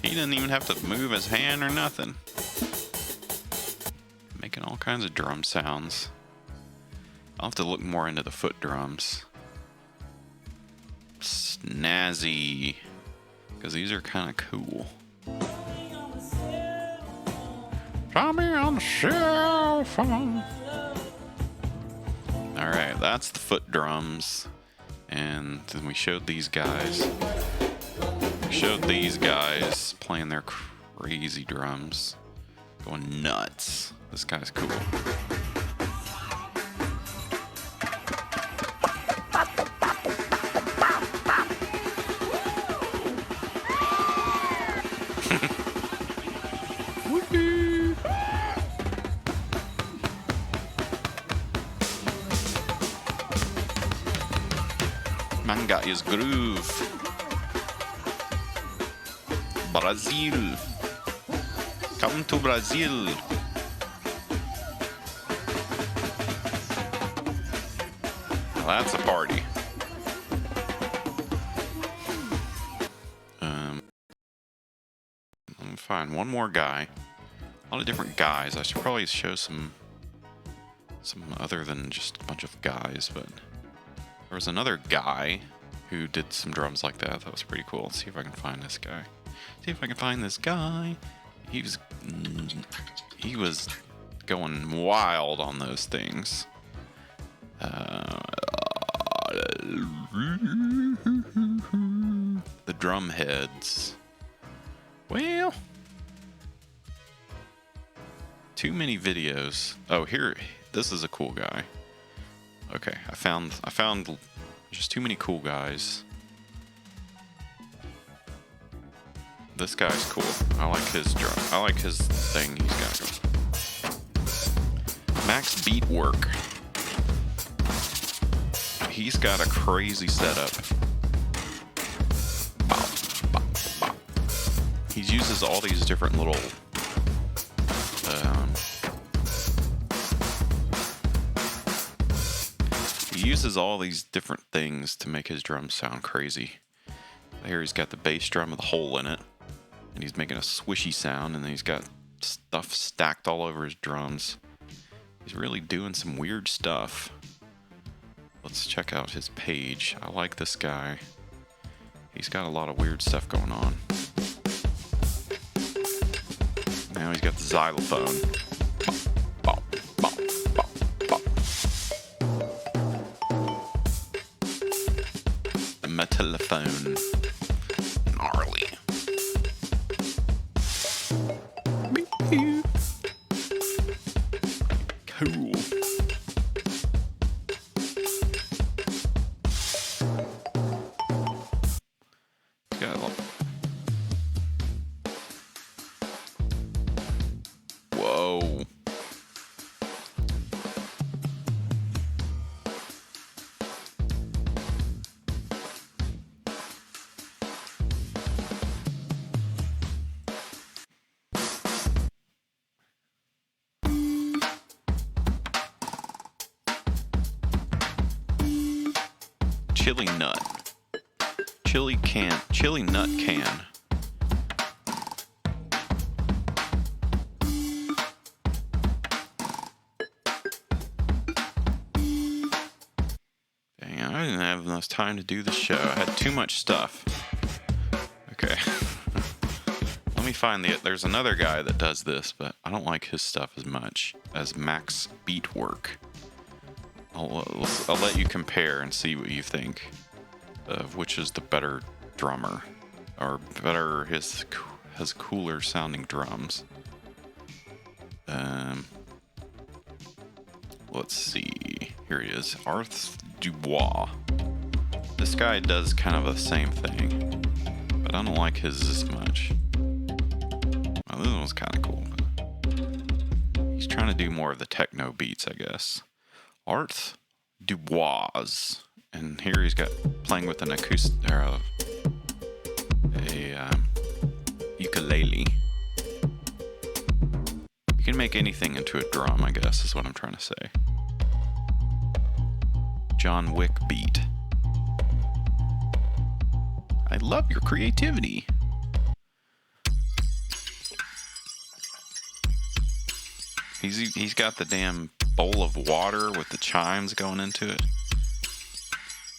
He didn't even have to move his hand or nothing. Making all kinds of drum sounds. I'll have to look more into the foot drums. Snazzy. Because these are kind of cool. Tommy on the cell phone. Alright, that's the foot drums. And then we showed these guys. We showed these guys playing their crazy drums. Going nuts. This guy's cool. Man got his groove. Brazil. Come to Brazil. Well, that's a party. I'm gonna find one more guy. A lot of different guys. I should probably show some other than just a bunch of guys, but there was another guy who did some drums like that. That was pretty cool. Let's see if I can find this guy. See if I can find this guy. He was going wild on those things. The drum heads. Well, too many videos. Oh, here, this is a cool guy. Okay, I found just too many cool guys. This guy's cool. I like his drum. I like his thing he's got going. Max Beat Work. He's got a crazy setup. He uses all these different little he uses all these different things to make his drums sound crazy. Here he's got the bass drum with a hole in it, and he's making a swishy sound, and then he's got stuff stacked all over his drums. He's really doing some weird stuff. Let's check out his page. I like this guy. He's got a lot of weird stuff going on. Now he's got the xylophone. The metalophone. Gnarly. Cool. Got a lot. Whoa. Chili nut. Chili nut can. Dang, I didn't have enough time to do the show. I had too much stuff. Okay. Let me find there's another guy that does this, but I don't like his stuff as much as Max Beatwork. I'll let you compare and see what you think of which is the better drummer, or better, has cooler sounding drums. Let's see. Here he is, Arth Dubois. This guy does kind of the same thing, but I don't like his as much. Well, this one's kind of cool. He's trying to do more of the techno beats, I guess. Arth Dubois, and here he's got playing with an acoustic, ukulele. You can make anything into a drum, I guess, is what I'm trying to say. John Wick beat. I love your creativity. He's got the damn bowl of water with the chimes going into it.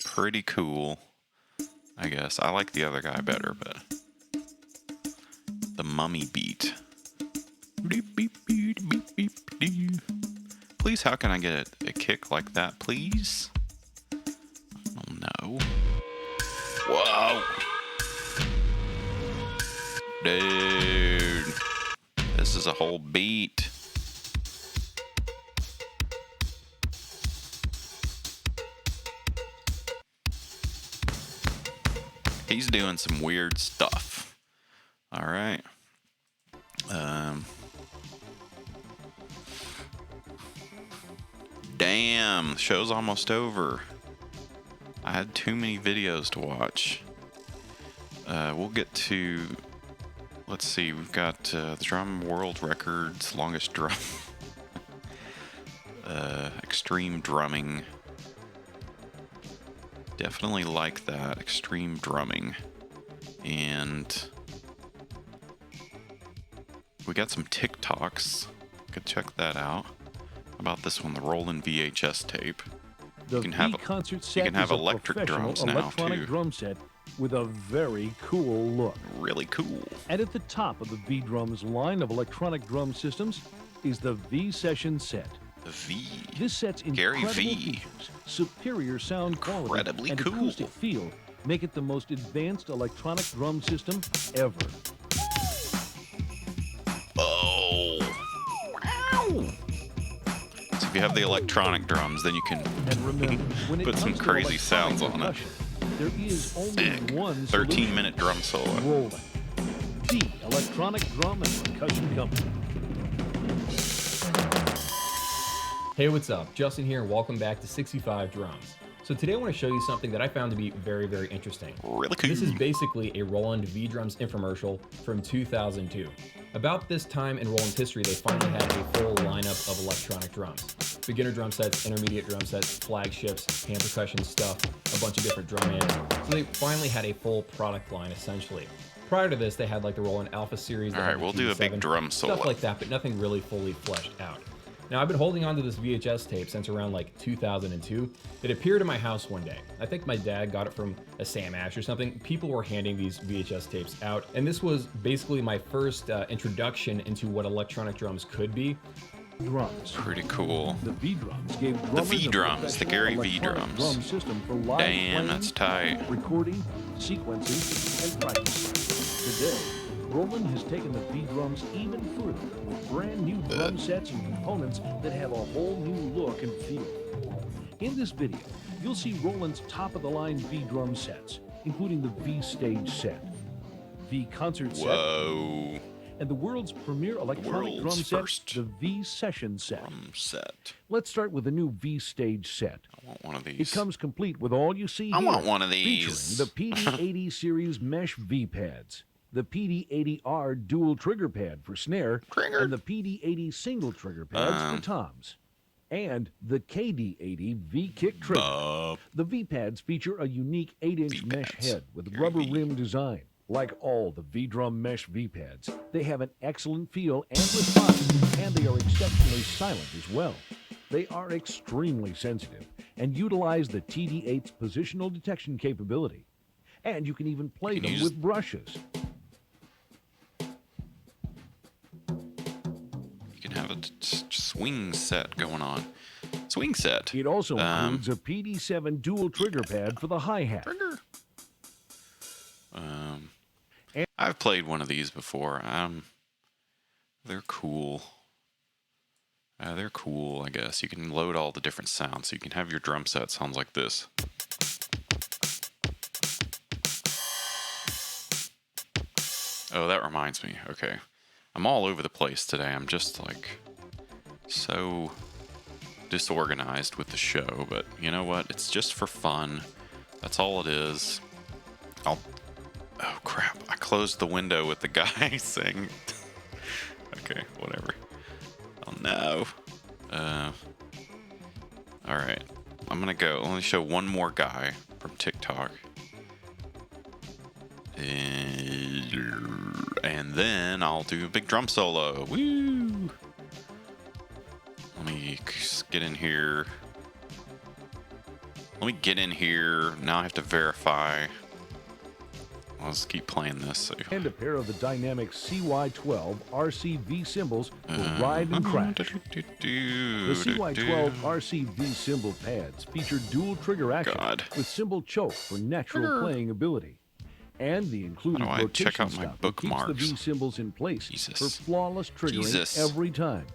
Pretty cool, I guess. I like the other guy better, but the mummy beat. Please, how can I get a kick like that, please? Oh no. Whoa. Dude. This is a whole beat. He's doing some weird stuff. All right. Damn, the show's almost over. I had too many videos to watch. We'll get to, let's see, we've got the Drum World Records, longest drum. Extreme drumming. Definitely like that, extreme drumming. And we got some TikToks. Could check that out. How about this one, the Roland VHS tape? The You can have concert set you can have is a electric drums professional now electronic too. drum set with a very cool look. Really cool. And at the top of the V-Drums line of electronic drum systems is the V-Session set. The V. This set's Gary incredible V. features, superior sound quality, Incredibly and cool. acoustic feel make it the most advanced electronic drum system ever. Oh. Wow. So if you have the electronic drums, then you can put some crazy sounds on it. There is only one 13-minute drum solo. Roland, the electronic drum and percussion company. Hey, what's up? Justin here, and welcome back to 65 Drums. So today I want to show you something that I found to be very, very interesting. Really cool. This is basically a Roland V-Drums infomercial from 2002. About this time in Roland's history, they finally had a full lineup of electronic drums. Beginner drum sets, intermediate drum sets, flagships, hand percussion stuff, a bunch of different drum amps. So they finally had a full product line, essentially. Prior to this, they had like the Roland Alpha series. All right, we'll do a big drum solo. Stuff like that, but nothing really fully fleshed out. Now, I've been holding onto this VHS tape since around like 2002. It appeared in my house one day. I think my dad got it from a Sam Ash or something. People were handing these VHS tapes out, and this was basically my first introduction into what electronic drums could be. Drums. Pretty cool. The V drums gave the V drums, the Gary V drums. Drum system for live Damn, playing, that's tight. Recording, sequencing, and practice. Today, Roland has taken the V drums even further with brand new drum sets and components that have a whole new look and feel. In this video, you'll see Roland's top-of-the-line V drum sets, including the V stage set, V concert set, whoa, and the world's premier electronic drum set, the V session set. Let's start with the new V stage set. I want one of these. It comes complete with all you see I here, want one of these. featuring the PD80 series mesh V pads, the PD80R dual trigger pad for snare, and the PD80 single trigger pads for toms, and the KD80 V kick trigger. The V pads feature a unique 8-inch mesh head with rubber rim design. Like all the V-Drum Mesh V-Pads, they have an excellent feel and response, and they are exceptionally silent as well. They are extremely sensitive and utilize the TD8's positional detection capability. And you can even play them with brushes. You can have a swing set going on. Swing set. It also includes a PD7 dual trigger pad for the hi-hat. I've played one of these before. They're cool. They're cool, I guess. You can load all the different sounds. So you can have your drum set sounds like this. Oh, that reminds me. Okay. I'm all over the place today. I'm just like so disorganized with the show, but you know what? It's just for fun. That's all it is. Oh crap, I closed the window with the guy saying okay, whatever. Oh no. Alright. I'm gonna go. Let me show one more guy from TikTok. And then I'll do a big drum solo. Woo! Let me get in here. Let me get in here. Now I have to verify. Let's keep playing this. And a pair of the dynamic CY12 RCV cymbals for ride and crash. The CY12 RCV cymbal pads feature dual trigger action with cymbal choke for natural playing ability. And the included rotation stop keeps the V cymbals in place for flawless triggering every time.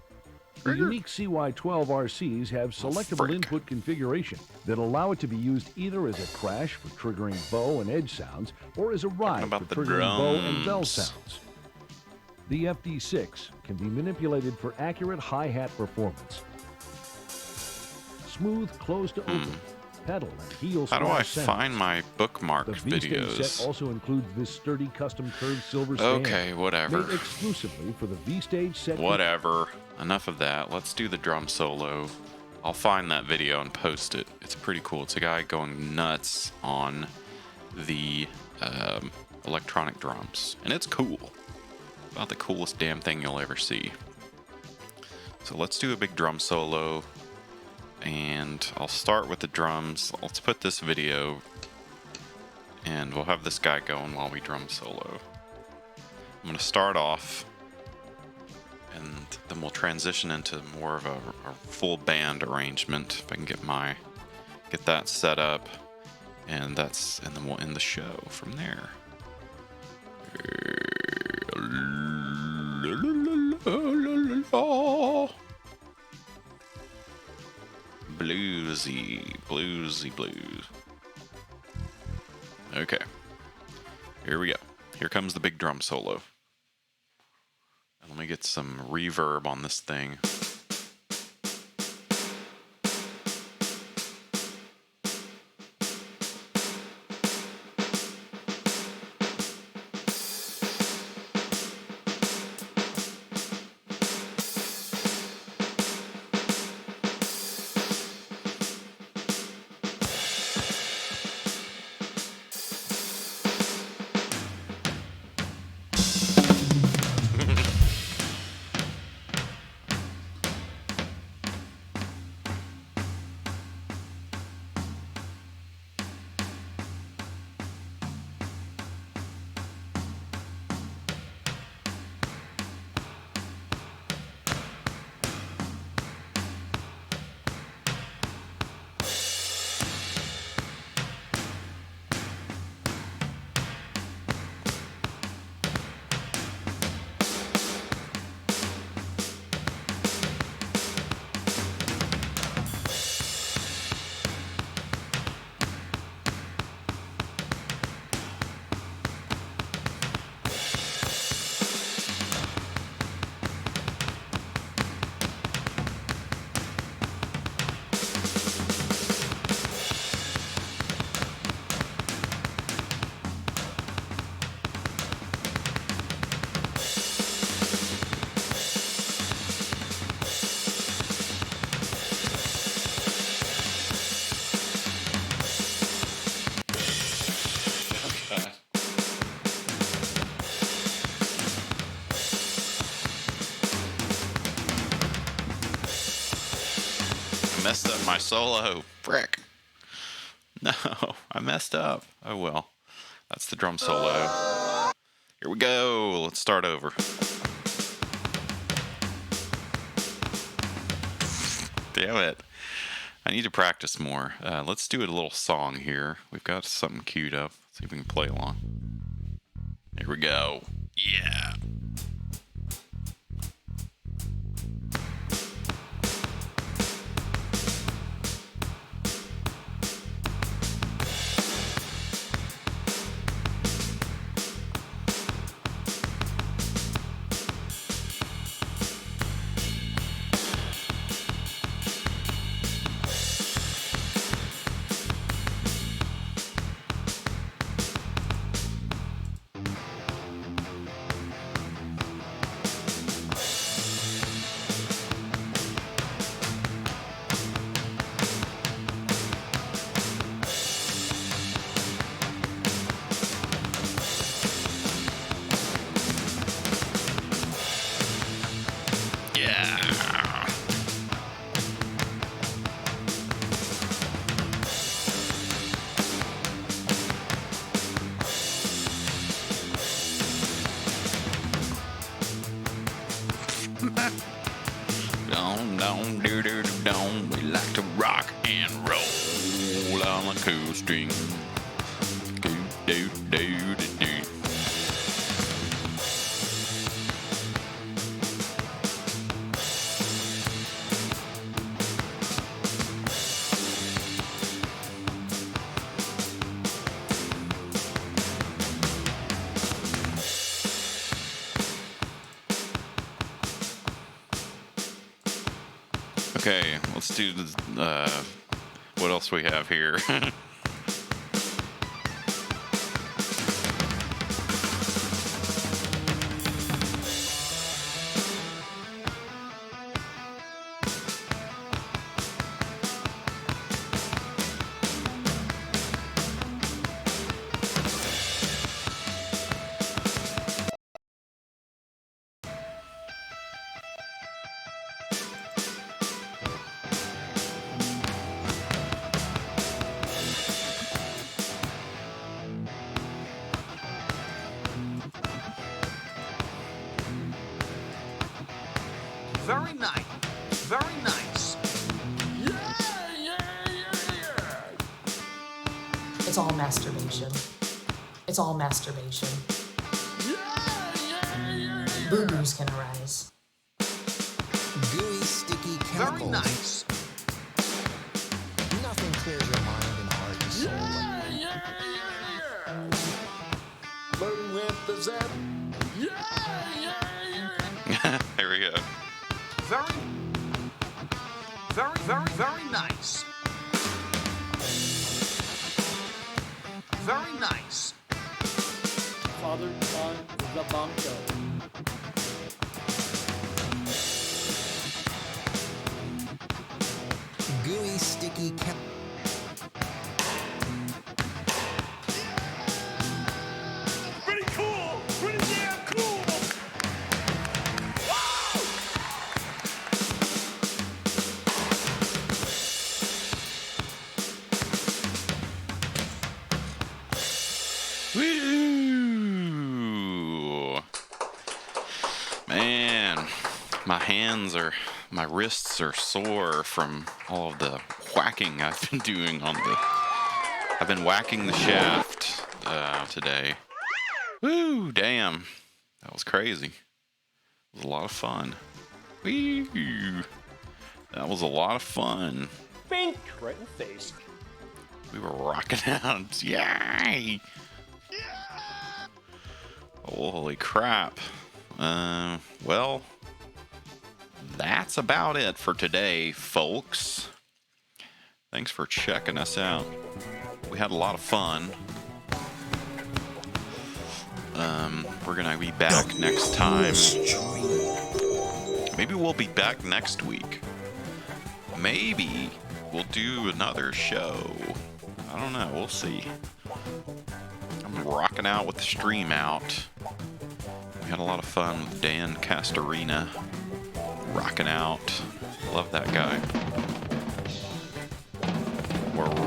The unique CY12 RCs have selectable input configuration that allow it to be used either as a crash for triggering bow and edge sounds or as a ride for triggering bow and bell sounds. The FD6 can be manipulated for accurate hi-hat performance. Smooth close to open, pedal and heel How do I sounds. find my bookmarked The V-Stage videos? set also includes this sturdy custom curved silver stand. Okay, whatever. Made exclusively for the V-Stage set. Whatever. Enough of that. Let's do the drum solo. I'll find that video and post it. It's pretty cool. It's a guy going nuts on the electronic drums. And it's cool. About the coolest damn thing you'll ever see. So let's do a big drum solo. And I'll start with the drums. Let's put this video. And we'll have this guy going while we drum solo. I'm going to start off. And then we'll transition into more of a full band arrangement. If I can get that set up, and then we'll end the show from there. Bluesy blues. Okay, here we go. Here comes the big drum solo. Let me get some reverb on this thing. messed up my solo. Frick. No, I messed up. Oh well. That's the drum solo. Here we go. Let's start over. Damn it. I need to practice more. Let's do a little song here. We've got something queued up. See if we can play along. Here we go. Yeah. Dong, doo doo doo dong. We like to rock and roll on the cool string. Doo doo doo doo doo. Okay, let's do what else we have here. Very nice. Very nice. It's all masturbation. It's all masturbation. Boo-boos can arise. Gooey, sticky chemicals. Very nice. Nothing clears your mind and heart and soul. Flirting with the Zeb. There we go. Very nice. Very nice. Father, Son, the Bonko. Gooey, sticky chemicals. Pretty cool. Pretty damn cool. Woo! Man, my wrists are sore from all of the whacking I've been doing I've been whacking the shaft today. Woo, damn. That was crazy. It was a lot of fun. Woo! That was a lot of fun. Pink, right in the face. We were rocking out. Yay! Holy crap. Well, that's about it for today, folks. Thanks for checking us out. We had a lot of fun. We're gonna be back next time. Maybe we'll be back next week. Maybe we'll do another show. I don't know. We'll see. I'm rocking out with the stream out. We had a lot of fun with Dan Castorina. Rocking out. Love that guy.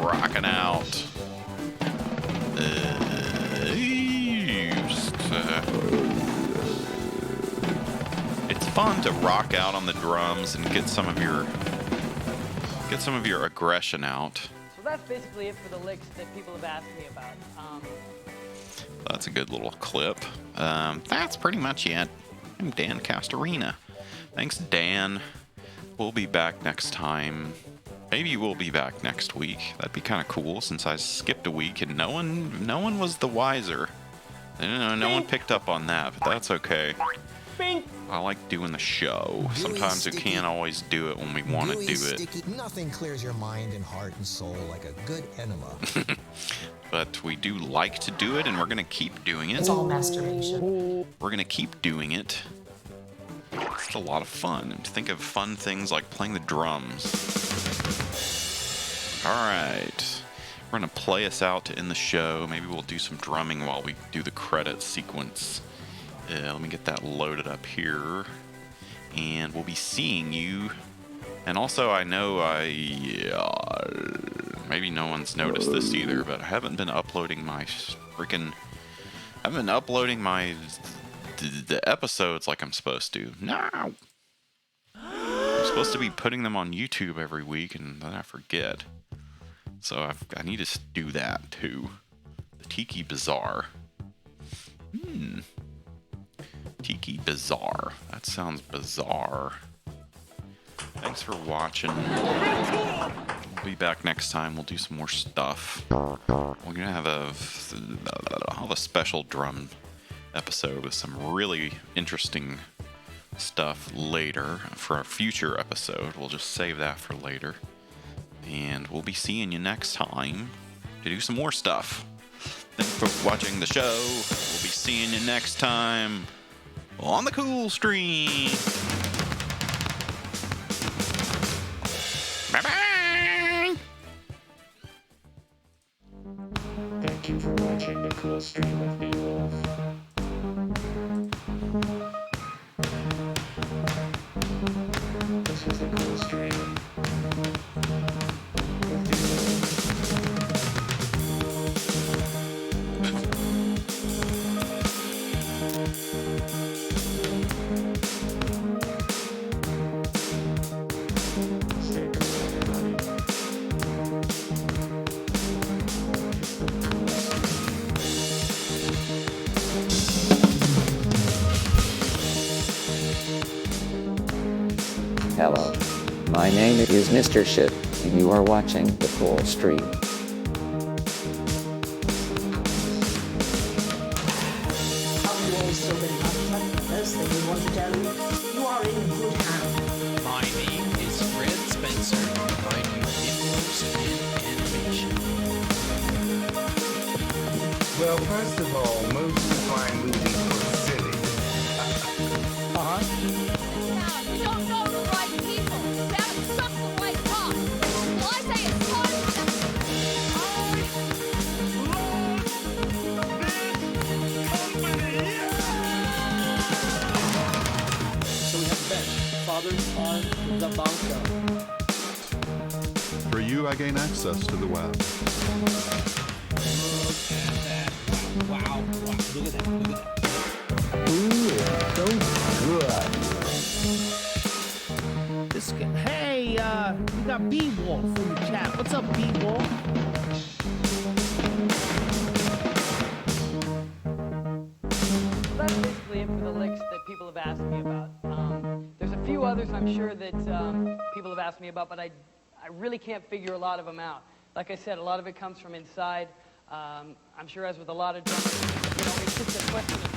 rocking out. It's fun to rock out on the drums and get some of your aggression out. So that's basically it for the licks that people have asked me about. That's a good little clip. That's pretty much it. I'm Dan Castorina. Thanks, Dan. We'll be back next time. Maybe we'll be back next week. That'd be kind of cool since I skipped a week and no one was the wiser. No one picked up on that, but that's okay. I like doing the show. Sometimes we can't always do it when we want to do it. Nothing clears your mind and heart and soul like a good enema. But we do like to do it, and we're going to keep doing it. It's all masturbation. We're going to keep doing it. It's a lot of fun. And to think of fun things like playing the drums. Alright. We're going to play us out in the show. Maybe we'll do some drumming while we do the credit sequence. Let me get that loaded up here. And we'll be seeing you. And also, I know maybe no one's noticed this either, but I haven't been uploading my the episodes like I'm supposed to. No! I'm supposed to be putting them on YouTube every week, and then I forget. So I need to do that, too. The Tiki Bazaar. Tiki Bazaar. That sounds bizarre. Thanks for watching. We'll be back next time. We'll do some more stuff. We're gonna have a special drum episode with some really interesting stuff later for a future episode. We'll just save that for later. And we'll be seeing you next time to do some more stuff. Thanks for watching the show. We'll be seeing you next time on the Cool Stream. Bye-bye! Thank you for watching the Cool Stream with Beowulf. This was the Cool Stream. Hello, my name is Mr. Shit, and you are watching the Cool Stream. Have you all still been upset? First thing we want to tell you, you are in good hands. My name is Fred Spencer, provide you infos and animation. Well, first of all, most fine movies were silly. You don't know the right people. That is such the right talk. Well, I say it's time for them. So we have bet. Fathers on the bunker. For you, I gain access to the web. Wow. Look at that. Ooh, so good. Hey, we got B-Wolf in the chat. What's up, B-Wolf? That's basically it for the licks that people have asked me about. There's a few others I'm sure that people have asked me about, but I really can't figure a lot of them out. Like I said, a lot of it comes from inside. I'm sure as with a lot of drummers, it's just a question of